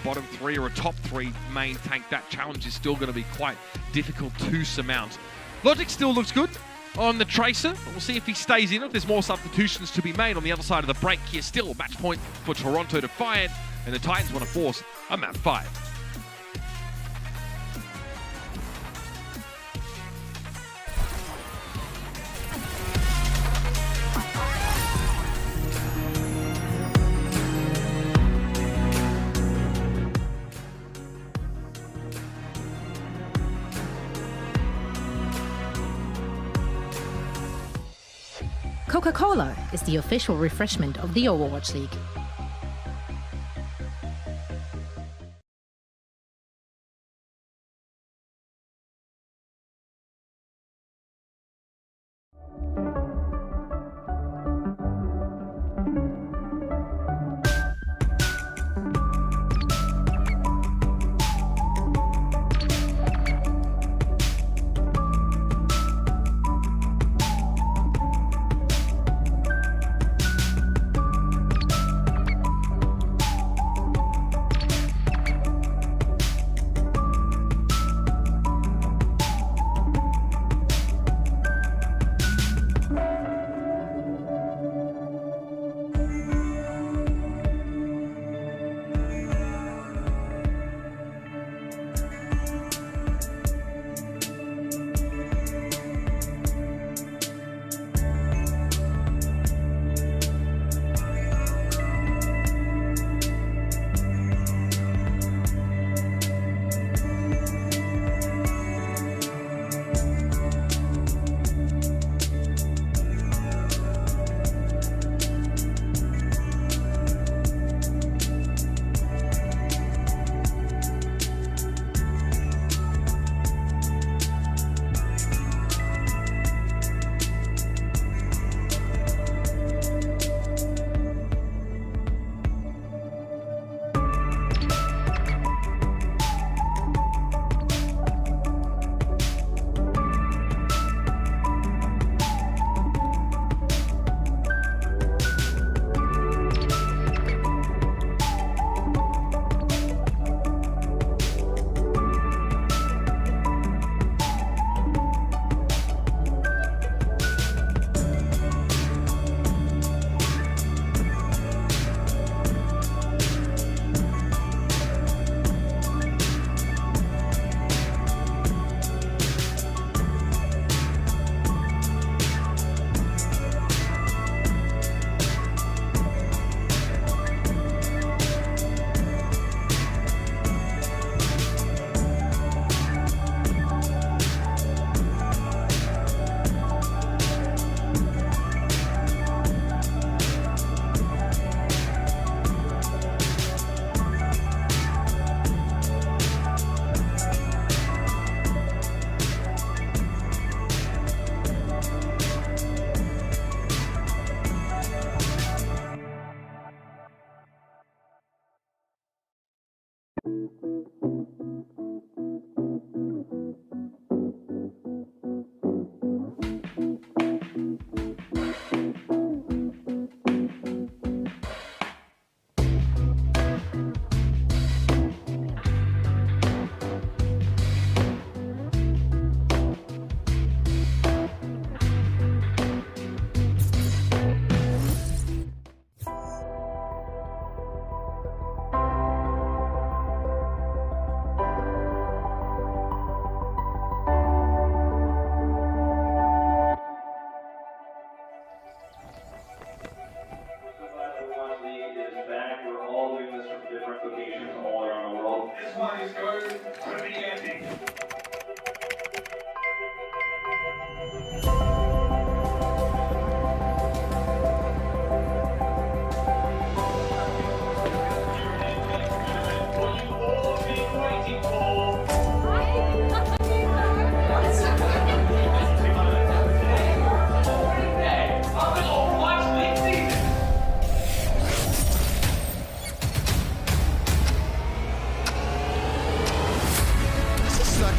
bottom 3 or a top 3 main tank, that challenge is still going to be quite difficult to surmount. Logic still looks good on the Tracer. We'll see if he stays in, if there's more substitutions to be made on the other side of the break here. Still, match point for Toronto Defiant, and the Titans want to force a map 5. Coca-Cola is the official refreshment of the Overwatch League.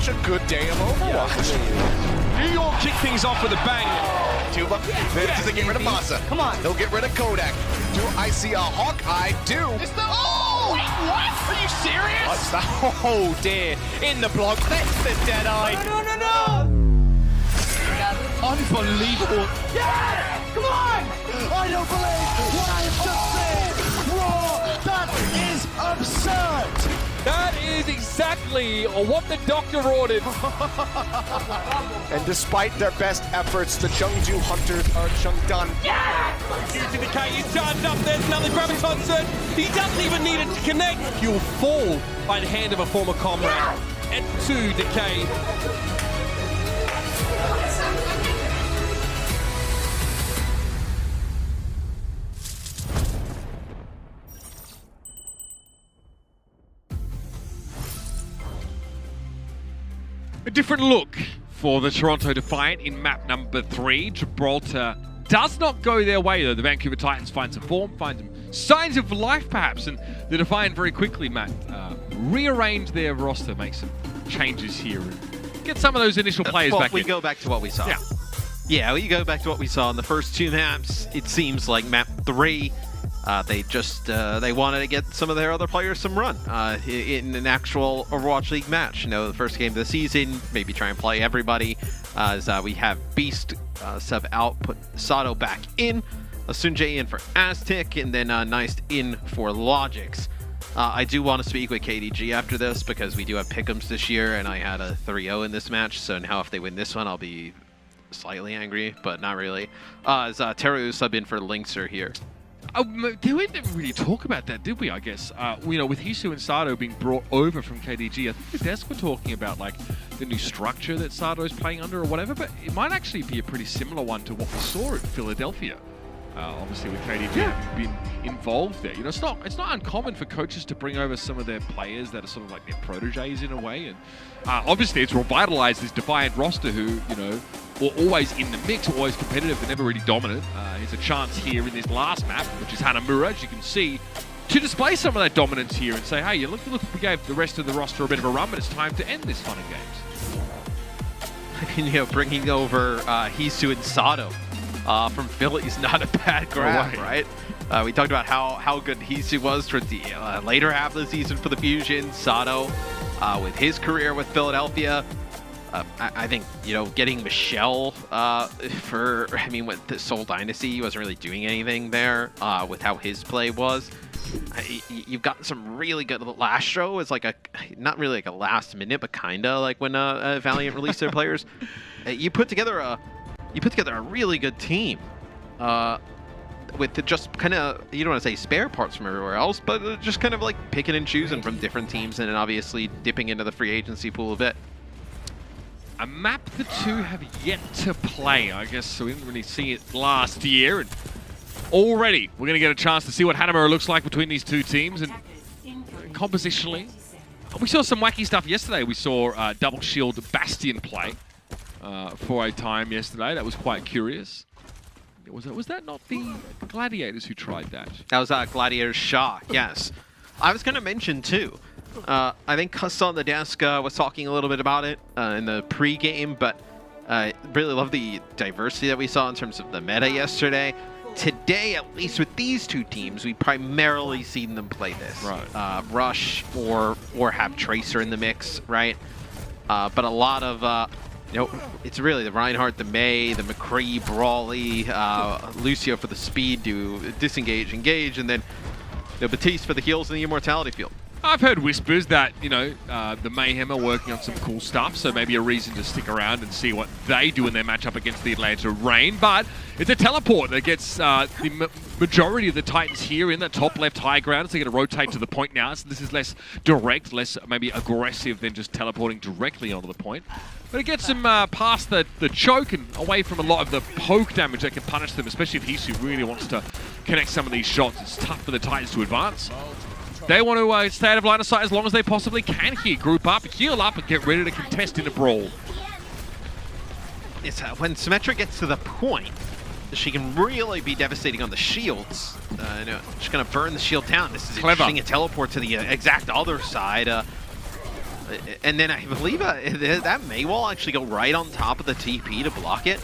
such a good day of Overwatch. New York kick things off with a bang. Tuba, does it get rid of Masa? Come on. He'll get rid of Kodak. Do I see a Hawkeye? Do. Oh, wait, what? Are you serious? What's that? Oh dear. In the block. That's the dead eye. No. Unbelievable. Yes! Come on! I don't believe what I have just seen! Raw! That is absurd! That is exactly what the doctor ordered. And despite their best efforts, the Chengdu Hunters are Chengdun. Using the K, he's charged up, there's another graviton surge. He doesn't even need it to connect. He'll fall by the hand of a former comrade. And 2 Decay. A different look for the Toronto Defiant in map number 3. Gibraltar does not go their way, though. The Vancouver Titans find some form, find some signs of life, perhaps, and the Defiant very quickly, Matt, rearrange their roster, make some changes here, and get some of those initial players back in. We go back to what we saw. Yeah, we go back to what we saw in the first 2 maps. It seems like map 3, they just they wanted to get some of their other players some run in an actual Overwatch League match. You know, the first game of the season, maybe try and play everybody. As we have Beast sub out, put Sato back in, Sunjae in for Aztec, and then Nice in for Logics. I do want to speak with KDG after this because we do have pick'ems this year, and I had a 3-0 in this match. So now if they win this one, I'll be slightly angry, but not really. As Teru sub in for Linkser here. We didn't really talk about that, did we, I guess? You know, with Hisu and Sato being brought over from KDG, I think the desk were talking about, like, the new structure that Sato's playing under or whatever, but it might actually be a pretty similar one to what we saw at Philadelphia. Obviously, with KDG being involved there. You know, it's not uncommon for coaches to bring over some of their players that are sort of like their proteges in a way, and obviously it's revitalized this Defiant roster who, you know, were always in the mix, always competitive, but never really dominant. Here's a chance here in this last map, which is Hanamura, as you can see, to display some of that dominance here and say, hey, look, we gave the rest of the roster a bit of a run, but it's time to end this fun and games. I mean, you know, bringing over Hisu and Sato from Philly is not a bad grab, right? We talked about how good Hisu was towards the later half of the season for the Fusion. Sato, with his career with Philadelphia, I think, you know, getting Michelle with the Seoul Dynasty, he wasn't really doing anything there with how his play was. You've got some really good. Lastro is like not really like a last minute, but kinda like when Valiant released their players. You put together a really good team with just kind of, you don't want to say spare parts from everywhere else, but just kind of like picking and choosing from different teams, and then obviously dipping into the free agency pool a bit. A map the two have yet to play, I guess, so we didn't really see it last year. And already, we're going to get a chance to see what Hanamura looks like between these two teams. And compositionally, we saw some wacky stuff yesterday. We saw Double Shield Bastion play for a time yesterday. That was quite curious. Was that not the Gladiators who tried that? That was Gladiators Shaw, yes. I was going to mention, too, I think Cuss on the desk was talking a little bit about it in the pre-game, but really love the diversity that we saw in terms of the meta yesterday. Today, at least with these two teams, we primarily seen them play this. Right. Rush or have Tracer in the mix, right? But a lot of, you know, it's really the Reinhardt, the May, the McCree, Brawley, Lucio for the speed to disengage, engage, and then the Batiste for the heals and the Immortality field. I've heard whispers that, you know, the Mayhem are working on some cool stuff, so maybe a reason to stick around and see what they do in their matchup against the Atlanta Reign. But it's a teleport that gets the majority of the Titans here in the top left high ground. So they're going to rotate to the point now. So this is less direct, less maybe aggressive than just teleporting directly onto the point. But it gets them past the choke and away from a lot of the poke damage that can punish them, especially if Hisu really wants to connect some of these shots. It's tough for the Titans to advance. They want to stay out of line of sight as long as they possibly can here. Group up, heal up, and get ready to contest in a brawl. It's when Symmetra gets to the point, she can really be devastating on the shields. You know, she's going to burn the shield down. This is Clever. interesting. A teleport to the exact other side. But, you know, Symmetra, you know, getting the shield down, getting the shield down, getting the shield down. This is interesting. It's going to burn the shield down. This is interesting. A teleport to the exact other side. And then I believe that may wall actually go right on top of the TP to block it.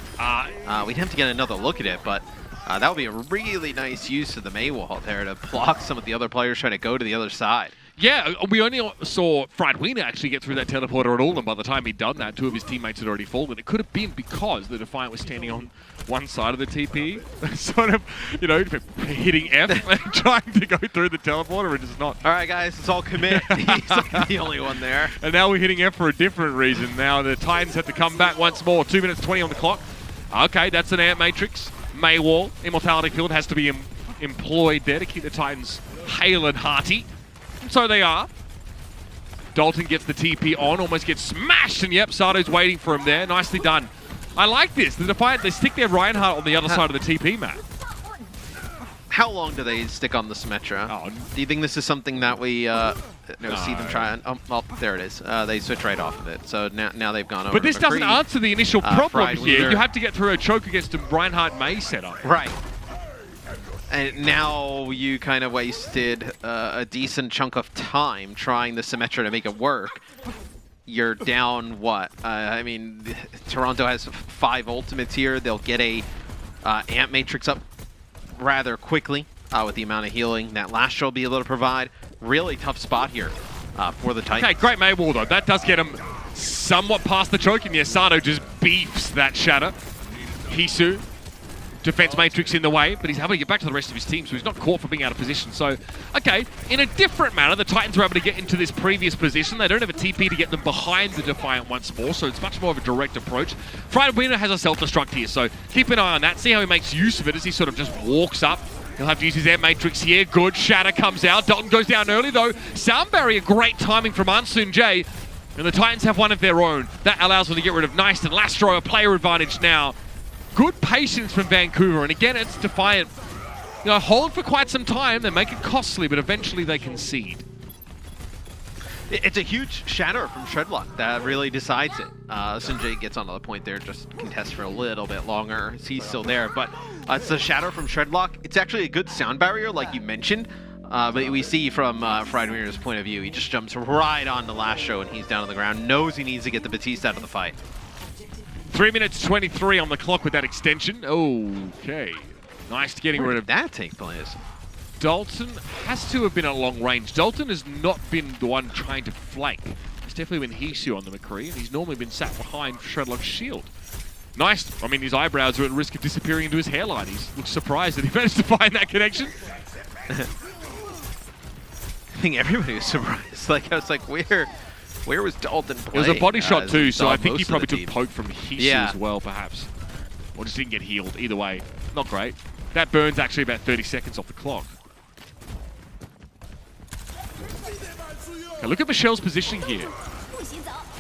We'd have to get another look at it, but that would be a really nice use of the May wall there to block some of the other players trying to go to the other side. Yeah, we only saw Fried Wiener actually get through that teleporter at all, and by the time he'd done that, 2 of his teammates had already fallen. It could have been because the Defiant was standing on one side of the TP, sort of, you know, hitting F and trying to go through the teleporter and just not. All right, guys, it's all commit. He's like the only one there. And now we're hitting F for a different reason. Now the Titans have to come back once more. 2 minutes 20 on the clock. Okay, that's an Ant Matrix. May wall, Immortality Field has to be employed there to keep the Titans hale and hearty. And so they are. Dalton gets the TP on, almost gets smashed, and yep, Sato's waiting for him there. Nicely done. I like this. The Defiant, they stick their Reinhardt on the other side of the TP map. How long do they stick on the Symmetra? Oh. Do you think this is something that we see them try and... Oh, there it is. They switch right off of it. So now they've gone over But this to doesn't McCree. answer the initial problem Fried here. Wiener. You have to get through a choke against a Reinhardt May setup. Right. And now you kind of wasted a decent chunk of time trying the Symmetra to make it work. You're down, what? I mean, Toronto has 5 ultimates here. They'll get a Ant Matrix up rather quickly with the amount of healing that Lastro will be able to provide. Really tough spot here for the Titans. Okay, great May wall though. That does get him somewhat past the choke, and Sato just beefs that shatter. Hisu, defense matrix in the way, but he's able to get back to the rest of his team, so he's not caught for being out of position. So, okay, in a different manner, the Titans were able to get into this previous position. They don't have a TP to get them behind the Defiant once more, so it's much more of a direct approach. Fried Wiener has a self-destruct here, so keep an eye on that. See how he makes use of it as he sort of just walks up. He'll have to use his air matrix here. Good. Shatter comes out. Dalton goes down early, though. Sound barrier, great timing from Ansun J. And the Titans have one of their own. That allows them to get rid of Nice and Lastro, a player advantage now. Good patience from Vancouver, and again, it's Defiant. You know, hold for quite some time, they make it costly, but eventually they concede. It's a huge shatter from Shredlock that really decides it. Sunjay gets onto the point there, just contests for a little bit longer. He's still there, but it's the shatter from Shredlock. It's actually a good sound barrier, like you mentioned. But we see from Fried Wiener's point of view, he just jumps right on the last show and he's down on the ground, knows he needs to get the Batiste out of the fight. 3 minutes 23 on the clock with that extension. Okay. Nice getting rid of that take place. Dalton has to have been at long range. Dalton has not been the one trying to flank. It's definitely been Hisu on the McCree, and he's normally been sat behind Shredlock's shield. Nice. I mean, his eyebrows are at risk of disappearing into his hairline. He looks surprised that he managed to find that connection. I think everybody was surprised. Like, I was like, where was Dalton playing? It was a body shot too, so I think he probably took team. poke from Hisu as well, perhaps. Or just didn't get healed. Either way, not great. That burns actually about 30 seconds off the clock. Okay, look at Michelle's positioning here.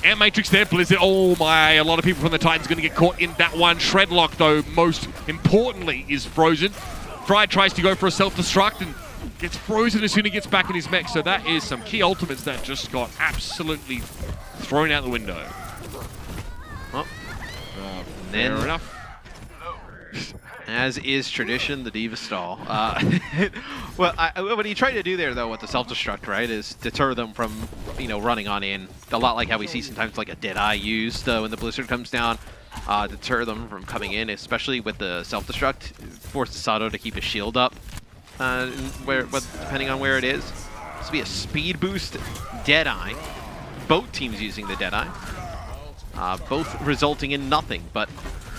And Matrix there, Blizzard. Oh my, a lot of people from the Titans going to get caught in that one. Shredlock, though, most importantly, is frozen. Fried tries to go for a self-destruct and gets frozen as soon as he gets back in his mech. So that is some key ultimates that just got absolutely thrown out the window. Well, fair enough. As is tradition, the Diva stall. Well, what he tried to do there, though, with the self-destruct, right, is deter them from, running on in. A lot like how we see sometimes like a Deadeye used when the Blizzard comes down. Deter them from coming in, especially with the self-destruct. Forces Sato to keep his shield up, depending on where it is. This will be a speed boost Deadeye. Both teams using the Deadeye. Both resulting in nothing, but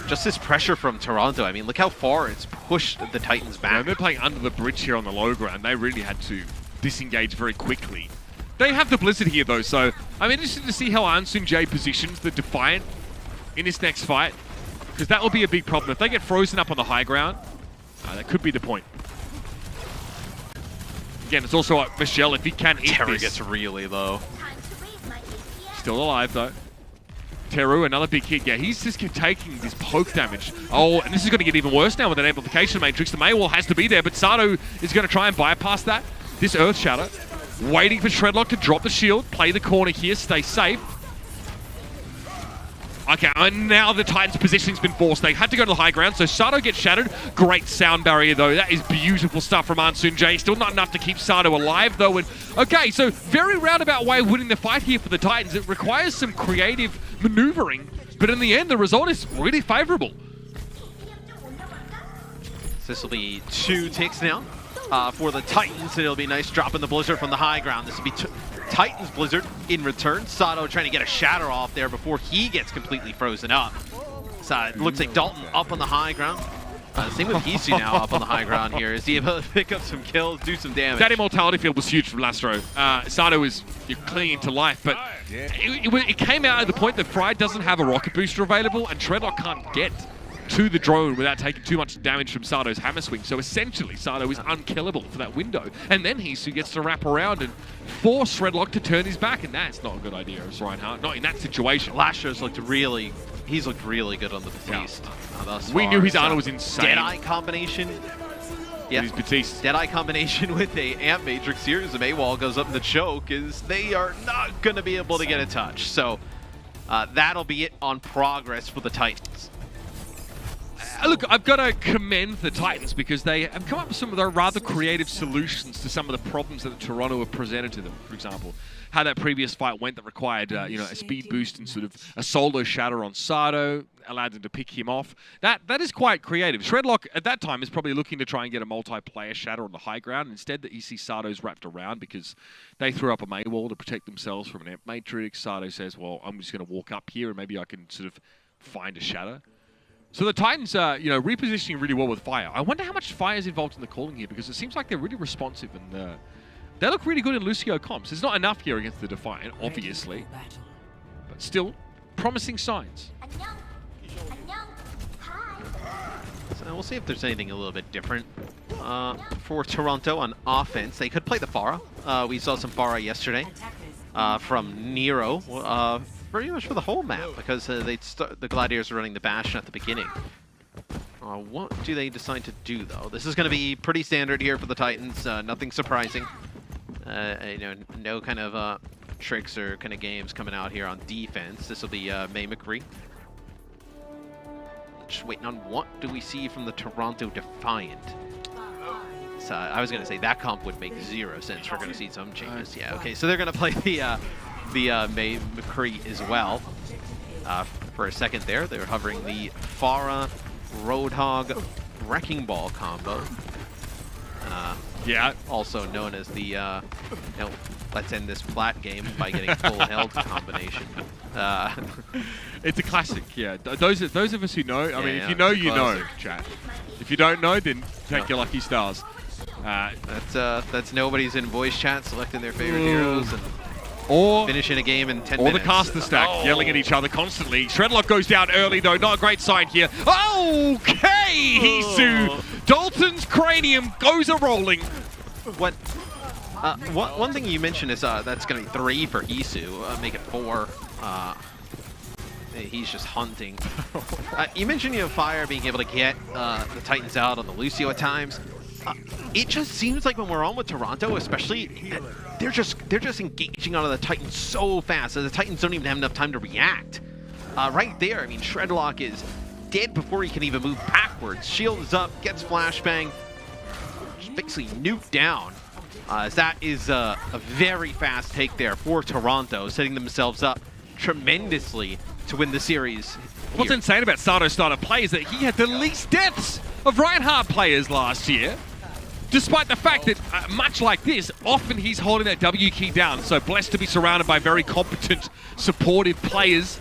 just this pressure from Toronto. I mean, look how far it's pushed the Titans back. Yeah, they're playing under the bridge here on the low ground. They really had to disengage very quickly. They have the Blizzard here, though, so I'm interested to see how Ansun J positions the Defiant in this next fight, because that will be a big problem. If they get frozen up on the high ground, that could be the point. Again, it's also like Michelle, if he can eat Terror this. gets really low. Still alive, though. Teru, another big hit. Yeah, he's just taking this poke damage. Oh, and this is going to get even worse now with an amplification matrix. The Maywall has to be there, but Sato is going to try and bypass that. This Earth Shatter, waiting for Shredlock to drop the shield, play the corner here, stay safe. Okay, and now the Titans' positioning's been forced. They had to go to the high ground, so Sato gets shattered. Great sound barrier, though. That is beautiful stuff from Ansun Jae. Still not enough to keep Sato alive, though. And okay, so very roundabout way of winning the fight here for the Titans. It requires some creative maneuvering, but in the end, the result is really favorable. So this will be 2 ticks now for the Titans, and it'll be a nice drop in the Blizzard from the high ground. This will be Titans Blizzard in return. Sato trying to get a shatter off there before he gets completely frozen up. So it looks like Dalton up on the high ground. Same with Hisu now up on the high ground here. Is he able to pick up some kills, do some damage? That immortality field was huge from Lastro. Sato is clinging to life, but it came out at the point that Fry doesn't have a rocket booster available, and Shredlock can't get to the drone without taking too much damage from Sato's hammer swing. So essentially, Sato is unkillable for that window. And then Hisu gets to wrap around and force Shredlock to turn his back, and that's not a good idea as Reinhardt. Not in that situation. Lastro's looked really, he's looked really good on the Batiste. We knew his Ana was insane. Deadeye combination. Yeah, his Batiste. Deadeye combination with a Amp Matrix here as the Maywall goes up in the choke is they are not going to be able to get a touch. So that'll be it on progress for the Titans. Look, I've got to commend the Titans because they have come up with some of their rather creative solutions to some of the problems that Toronto have presented to them. For example, how that previous fight went that required a speed boost and sort of a solo shatter on Sato, allowed them to pick him off. That is quite creative. Shredlock at that time is probably looking to try and get a multiplayer shatter on the high ground. Instead, that you see Sato's wrapped around because they threw up a Maywall to protect themselves from an Amp Matrix. Sato says, well, I'm just going to walk up here and maybe I can sort of find a shatter. So the Titans are, repositioning really well with Fire. I wonder how much Fire is involved in the calling here because it seems like they're really responsive and they look really good in Lucio comps. There's not enough here against the Defiant, obviously, but still promising signs. So we'll see if there's anything a little bit different for Toronto on offense. They could play the Pharah. We saw some Pharah yesterday from Nero. Pretty much for the whole map because the Gladiators are running the Bastion at the beginning. What do they decide to do though? This is going to be pretty standard here for the Titans. Nothing surprising. No kind of tricks or kind of games coming out here on defense. This will be May McCree. Just waiting on what do we see from the Toronto Defiant. So I was going to say that comp would make 0 sense. We're going to see some changes. Yeah. Okay. So they're going to play the May McCree as well. For a second there, they were hovering the Pharah Roadhog Wrecking Ball combo. Yeah. Also known as the let's end this flat game by getting full held combination. It's a classic, yeah. Those of us who know, I mean, if you know, you know, chat. If you don't know, then take your lucky stars. That's nobody's in voice chat selecting their favorite heroes and or finishing a game in 10 or minutes. The caster stack yelling at each other constantly. Shredlock goes down early though, not a great sign here. Okay, Hisu. Dalton's cranium goes a-rolling. One thing you mentioned is that's going to be 3 for Hisu, make it 4. He's just hunting. You mentioned Fire being able to get the Titans out on the Lucio at times. It just seems like when we're on with Toronto, especially, they're just engaging onto the Titans so fast that the Titans don't even have enough time to react. Right there, I mean, Shredlock is dead before he can even move backwards. Shield is up, gets flashbang, just basically nuked down. As that is a very fast take there for Toronto, setting themselves up tremendously to win the series. What's insane about Sato's starter play is that he had the least deaths of Reinhardt players last year. Despite the fact that, much like this, often he's holding that W key down. So blessed to be surrounded by very competent, supportive players.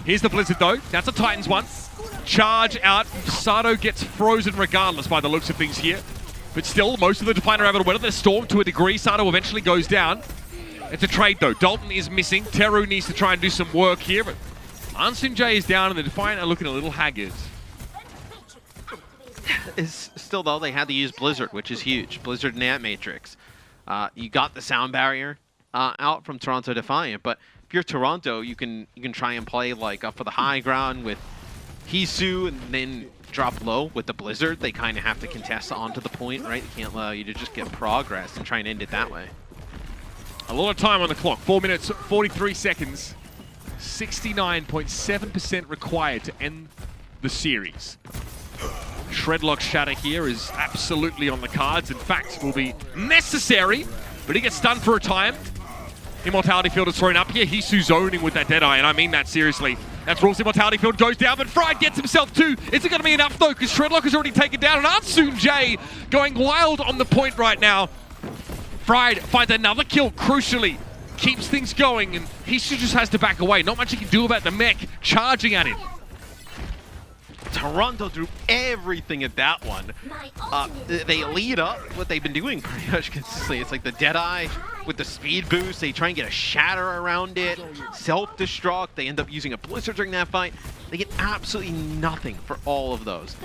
Here's the Blizzard though. That's a Titans one. Charge out. Sato gets frozen regardless by the looks of things here. But still, most of the Defiant are able to weather the storm to a degree. Sato eventually goes down. It's a trade though. Dalton is missing. Teru needs to try and do some work here. But Ansun Jae is down and the Defiant are looking a little haggard. Still though, they had to use Blizzard, which is huge. Blizzard and Amp Matrix. You got the sound barrier out from Toronto Defiant, but if you're Toronto, you can try and play like up for the high ground with Hisu and then drop low with the Blizzard. They kind of have to contest onto the point, right? They can't allow you to just get progress and try and end it that way. A lot of time on the clock. 4 minutes, 43 seconds. 69.7% required to end the series. Shredlock Shatter here is absolutely on the cards. In fact, will be necessary, but he gets stunned for a time. Immortality Field is thrown up here. Hisu zoning with that Deadeye, and I mean that seriously. That's Raw's Immortality Field goes down, but Fried gets himself too. Is it going to be enough though? Because Shredlock has already taken down, and Artsoon J going wild on the point right now. Fried finds another kill, crucially. Keeps things going, and Hisu just has to back away. Not much he can do about the mech charging at him. Toronto threw everything at that one. They lead up what they've been doing pretty much consistently. It's like the Deadeye with the speed boost. They try and get a shatter around it. Self-destruct. They end up using a blizzard during that fight. They get absolutely nothing for all of those.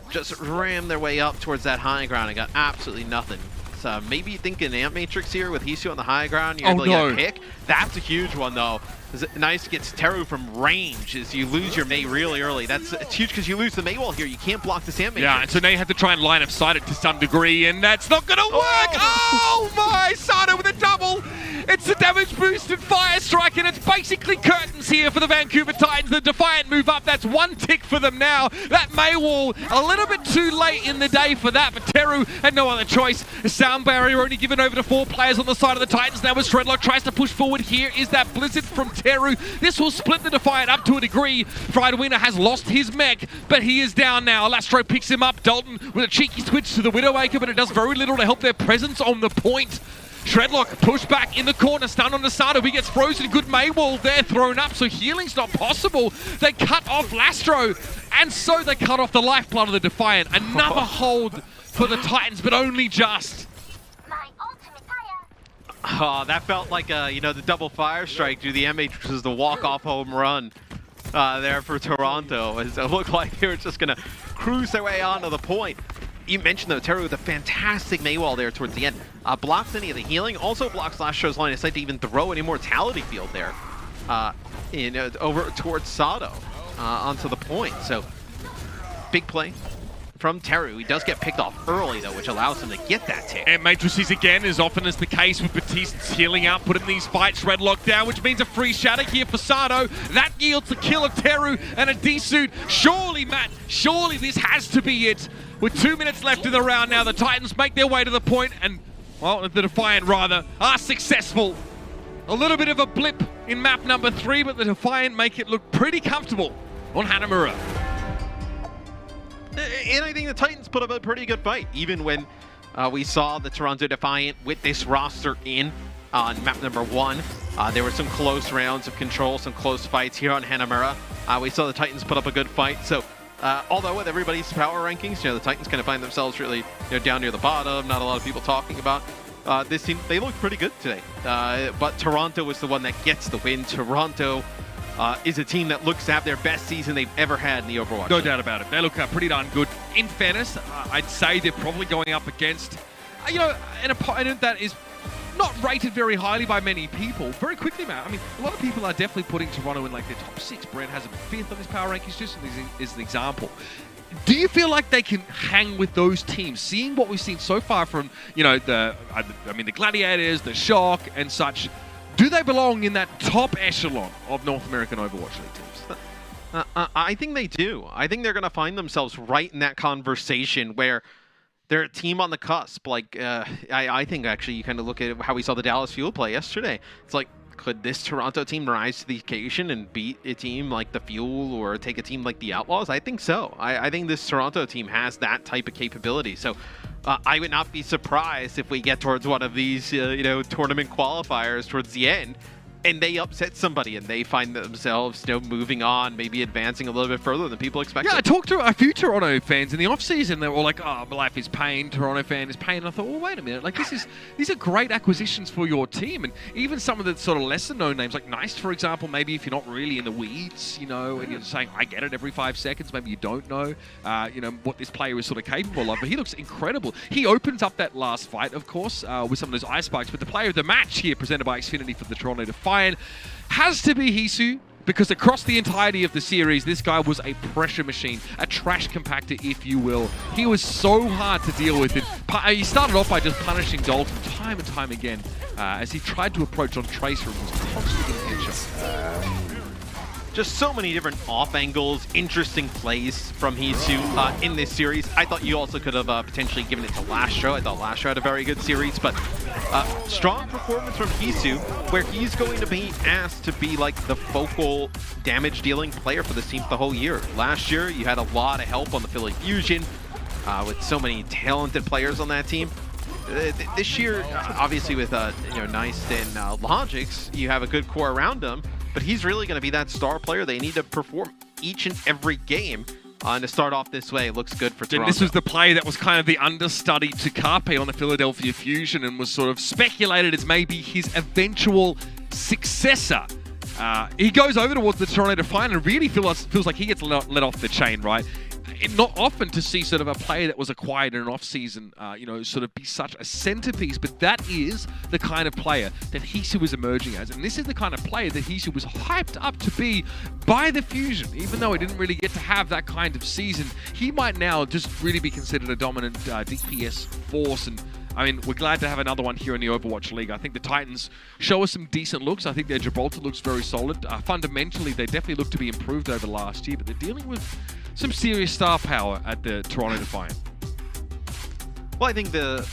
Just ram their way up towards that high ground and got absolutely nothing. So maybe you think an Amp Matrix here with Hisu on the high ground. You're able to get a pick. That's a huge one though. It's nice gets Teru from range as you lose your Mei really early. It's huge because you lose the Mei wall here. You can't block the Amp Matrix. Yeah, and so now you have to try and line of sight it to some degree, and that's not going to work. Oh my, Sato with a double. It's a damage boost and fire strike, and it's basically curtains here for the Vancouver Titans. The Defiant move up. That's one tick for them now. That Mei wall, a little bit too late in the day for that, but Teru had no other choice. The sound barrier only given over to 4 players on the side of the Titans. Now as Shredlock tries to push forward, here is that blizzard from Teru. This will split the Defiant up to a degree. Friedwiener has lost his mech, but he is down now. Lastro picks him up. Dalton with a cheeky switch to the Widowmaker, but it does very little to help their presence on the point. Shredlock pushed back in the corner, stun on Nasato. He gets frozen. Good Mei wall there thrown up, so healing's not possible. They cut off Lastro, and so they cut off the lifeblood of the Defiant. Another hold for the Titans, but only just. Oh, that felt like the double fire strike to the MH, which was the walk-off home run there for Toronto. As it looked like they were just going to cruise their way onto the point. You mentioned, though, Teru with a fantastic Mei wall there towards the end. Blocks any of the healing, also blocks Lastro's line of sight to even throw an Immortality Field there over towards Sato onto the point. So, big play from Teru. He does get picked off early, though, which allows him to get that tick. And Matrices again, as often as the case with Batista's healing output in these fights. Shredlock down, which means a free shatter here for Sato. That yields the kill of Teru and a D-suit. Surely, Matt, surely this has to be it. With 2 minutes left in the round now, the Titans make their way to the point and, well, the Defiant rather, are successful. A little bit of a blip in map number 3, but the Defiant make it look pretty comfortable on Hanamura. And I think the Titans put up a pretty good fight, even when we saw the Toronto Defiant with this roster in on map number 1. There were some close rounds of control, some close fights here on Hanamura. We saw the Titans put up a good fight. So, although with everybody's power rankings, the Titans kind of find themselves really down near the bottom. Not a lot of people talking about this team. They looked pretty good today. But Toronto was the one that gets the win. Toronto is a team that looks to have their best season they've ever had in the Overwatch. No doubt about it. They look pretty darn good. In fairness, I'd say they're probably going up against, an opponent that is not rated very highly by many people. Very quickly, Matt. I mean, a lot of people are definitely putting Toronto in like their top 6. Brent has a 5th on his power rankings, just as an example. Do you feel like they can hang with those teams? Seeing what we've seen so far from, the Gladiators, the Shock, and such. Do they belong in that top echelon of North American Overwatch League teams? I think they do. I think they're going to find themselves right in that conversation where they're a team on the cusp. Like, I think actually you kind of look at how we saw the Dallas Fuel play yesterday. It's like, could this Toronto team rise to the occasion and beat a team like the Fuel or take a team like the Outlaws? I think so. I think this Toronto team has that type of capability. So I would not be surprised if we get towards one of these, tournament qualifiers towards the end, and they upset somebody and they find themselves, moving on, maybe advancing a little bit further than people expected. Yeah, I talked to a few Toronto fans in the off-season. They were all like, oh, my life is pain. Toronto fan is pain. And I thought, well, wait a minute. Like, these are great acquisitions for your team. And even some of the sort of lesser-known names, like Nice, for example, maybe if you're not really in the weeds, and you're saying, I get it every 5 seconds, maybe you don't know, what this player is sort of capable of. But he looks incredible. He opens up that last fight, of course, with some of those ice spikes. But the player of the match here, presented by Xfinity for the Toronto Defiant, has to be Hisu, because across the entirety of the series, this guy was a pressure machine, a trash compactor, if you will. He was so hard to deal with. He started off by just punishing Dalton time and time again as he tried to approach on Tracer and was constantly getting headshots. Just so many different off angles, interesting plays from Hisu in this series. I thought you also could have potentially given it to Lastro. I thought Lastro had a very good series, but strong performance from Hisu, where he's going to be asked to be like the focal damage-dealing player for this team the whole year. Last year, you had a lot of help on the Philly Fusion with so many talented players on that team. This year, obviously with Nice and Logix, you have a good core around them. But he's really going to be that star player they need to perform each and every game. And to start off this way, looks good for Toronto. And this was the play that was kind of the understudy to Carpe on the Philadelphia Fusion and was sort of speculated as maybe his eventual successor. He goes over towards the Toronto Defiant and really feels like he gets let off the chain, right? Not often to see sort of a player that was acquired in an off-season, sort of be such a centerpiece, but that is the kind of player that Hisu is emerging as. And this is the kind of player that Hisu was hyped up to be by the Fusion. Even though he didn't really get to have that kind of season, he might now just really be considered a dominant DPS force. And I mean, we're glad to have another one here in the Overwatch League. I think the Titans show us some decent looks. I think their Gibraltar looks very solid. Fundamentally, they definitely look to be improved over last year, but they're dealing with some serious star power at the Toronto Defiant. Well, I think the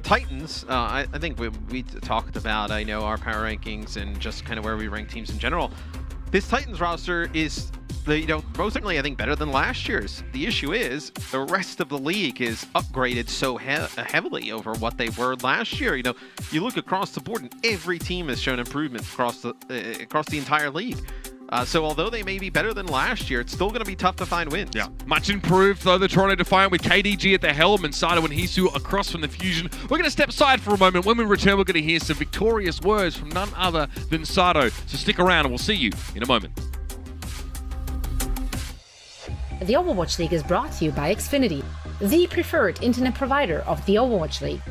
Titans, I think we talked about, our power rankings and just kind of where we rank teams in general. This Titans roster is, most certainly, I think, better than last year's. The issue is the rest of the league is upgraded so heavily over what they were last year. You look across the board and every team has shown improvements across the entire league. So although they may be better than last year, it's still going to be tough to find wins. Yeah, much improved though the Toronto Defiant with KDG at the helm and Sato and Hisu across from the Fusion. We're going to step aside for a moment. When we return, we're going to hear some victorious words from none other than Sato. So stick around and we'll see you in a moment. The Overwatch League is brought to you by Xfinity, the preferred internet provider of the Overwatch League.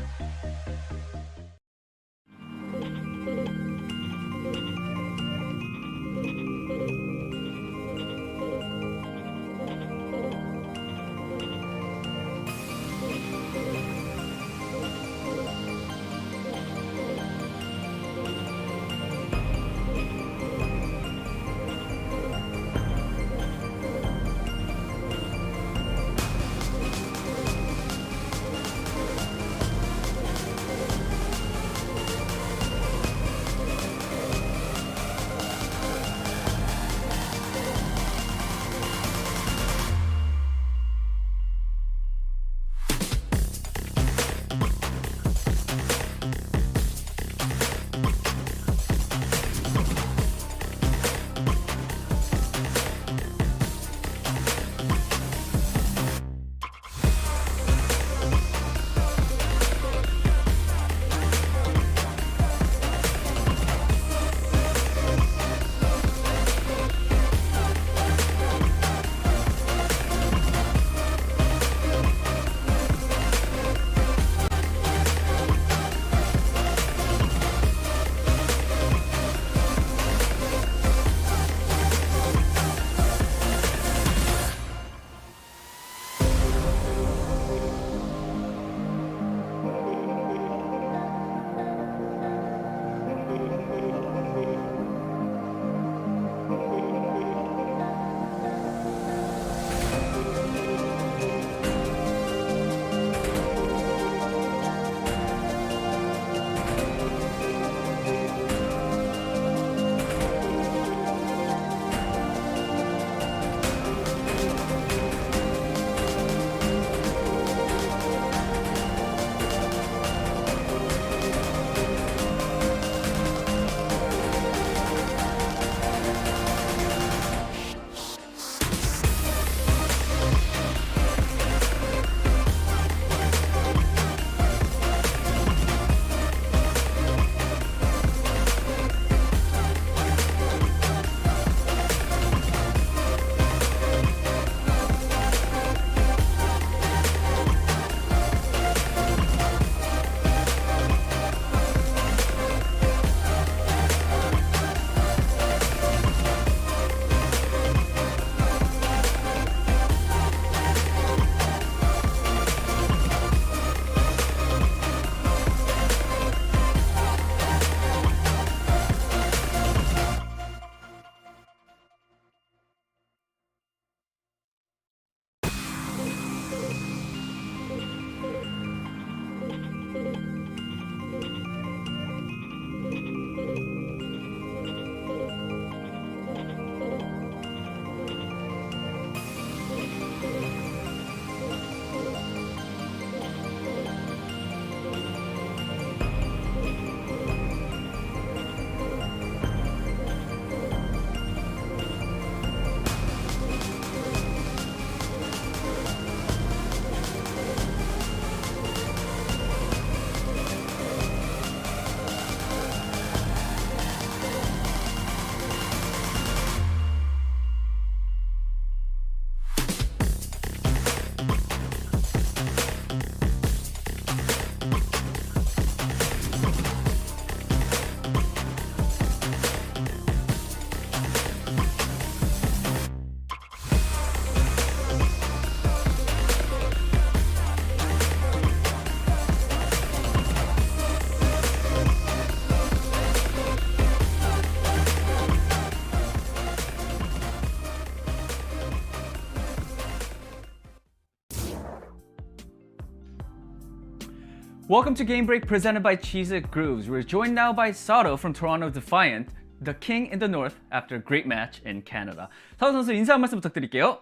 Welcome to Game Break presented by Cheese It Grooves. We're joined now by Sato from Toronto Defiant, the king in the north after a great match in Canada. 사도 선수 인사 한 말씀 부탁드릴게요.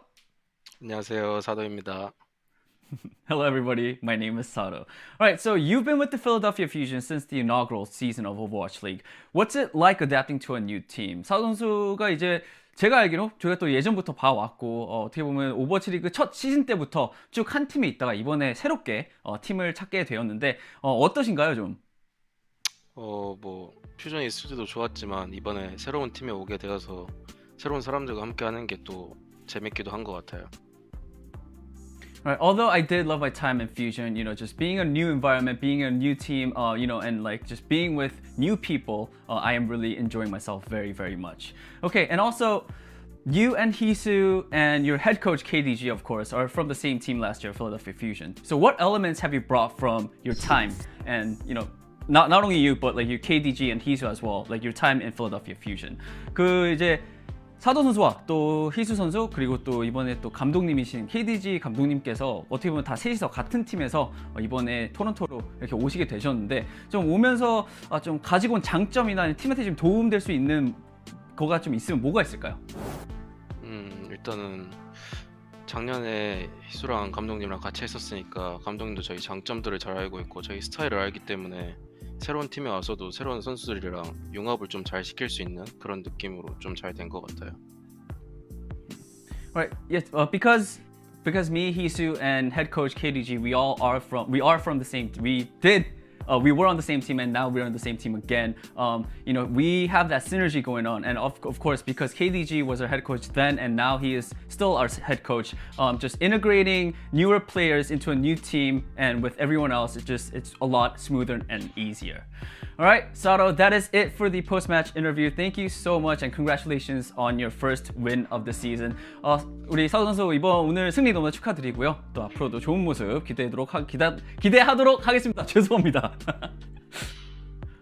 안녕하세요, 사도입니다. Hello everybody, my name is Sato. Alright, so you've been with the Philadelphia Fusion since the inaugural season of Overwatch League. What's it like adapting to a new team? 사도 선수가 이제 제가 알기로 저희가 또 예전부터 봐왔고 어떻게 보면 오버워치 리그 첫 시즌 때부터 쭉 한 팀에 있다가 이번에 새롭게 팀을 찾게 되었는데 어떠신가요 좀? 뭐 퓨전이 스튜디오도 좋았지만 이번에 새로운 팀에 오게 되어서 새로운 사람들과 함께 하는 게 또 재밌기도 한 것 같아요. Right. Although I did love my time in Fusion, just being a new environment, being a new team, and like just being with new people, I am really enjoying myself very, very much. Okay, and also, you and Hisu and your head coach KDG, of course, are from the same team last year, Philadelphia Fusion. So what elements have you brought from your time and, not only you, but like your KDG and Hisu as well, like your time in Philadelphia Fusion. 그 이제 사도 선수와 또 희수 선수 그리고 또 이번에 또 감독님이신 KDG 감독님께서 어떻게 보면 다 셋이서 같은 팀에서 이번에 토론토로 이렇게 오시게 되셨는데 좀 오면서 좀 가지고 온 장점이나 팀한테 좀 도움될 수 있는 거가 좀 있으면 뭐가 있을까요? 일단은 작년에 희수랑 감독님이랑 같이 했었으니까 감독님도 저희 장점들을 잘 알고 있고 저희 스타일을 알기 때문에 새로운 팀에 와서도 새로운 선수들이랑 융합을 좀 잘 시킬 수 있는 그런 느낌으로 좀 잘 된 것 같아요. Right. Yes. Because me, Hisu, and head coach KDG, we are from the same. We were on the same team, and now we're on the same team again. We have that synergy going on, and of course, because KDG was our head coach then, and now he is still our head coach. Just integrating newer players into a new team, and with everyone else, it's a lot smoother and easier. All right, Sato, that is it for the post-match interview. Thank you so much, and congratulations on your first win of the season. 우리 사도 선수 오늘 승리 너무 축하드리고요. 또 앞으로도 좋은 모습 기대하도록 하겠습니다. 죄송합니다.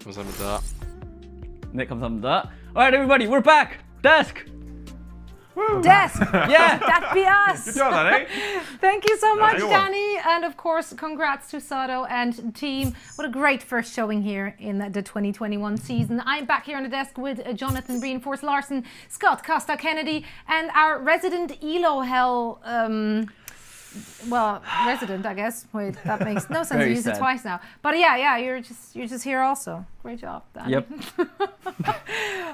감사합니다. 네, 감사합니다. All right, everybody, we're back. Desk. Desk. Yeah, that be us. Good job, Danny. Thank you so much, Danny, and of course, congrats to Sato and team. What a great first showing here in the 2021 season. I'm back here on the desk with Jonathan Reinforce Larson, Scott Costa Kennedy, and our resident ELO Hell. Resident, I guess. Wait, that makes no sense. You used it twice now. But yeah, you're just here also. Great job, Danny. Yep.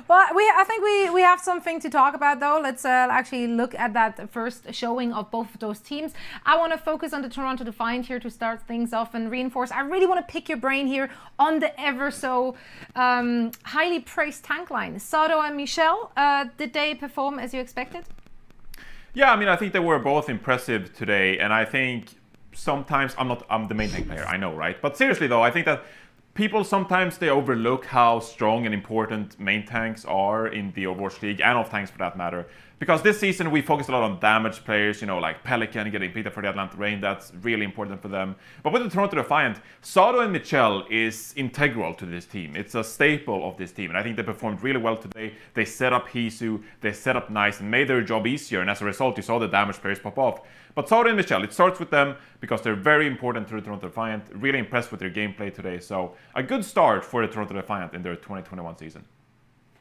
Well, I think we have something to talk about though. Let's actually look at that first showing of both of those teams. I want to focus on the Toronto Defiant here to start things off and Reinforce. I really want to pick your brain here on the ever so highly praised tank line. Sato and Michelle, did they perform as you expected? Yeah, I think they were both impressive today, and I think sometimes I'm the main tank player, I know, right? But seriously though, I think that people sometimes they overlook how strong and important main tanks are in the Overwatch League, and off tanks for that matter. Because this season we focused a lot on damage players, like Pelican getting picked up for the Atlanta Reign, that's really important for them. But with the Toronto Defiant, Sato and Michelle is integral to this team. It's a staple of this team, and I think they performed really well today. They set up Hisu, they set up nice and made their job easier, and as a result you saw the damage players pop off. But Sato and Michelle, it starts with them because they're very important to the Toronto Defiant. Really impressed with their gameplay today, so a good start for the Toronto Defiant in their 2021 season.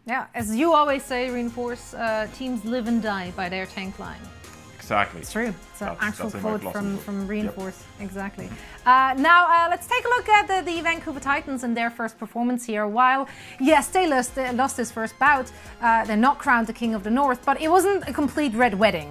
Yeah, as you always say, Reinforce, teams live and die by their tank line. Exactly. It's true. It's an actual quote from Reinforce. Yep. Exactly. Now, let's take a look at the Vancouver Titans and their first performance here. While, yes, they lost this first bout, they're not crowned the King of the North, but it wasn't a complete red wedding.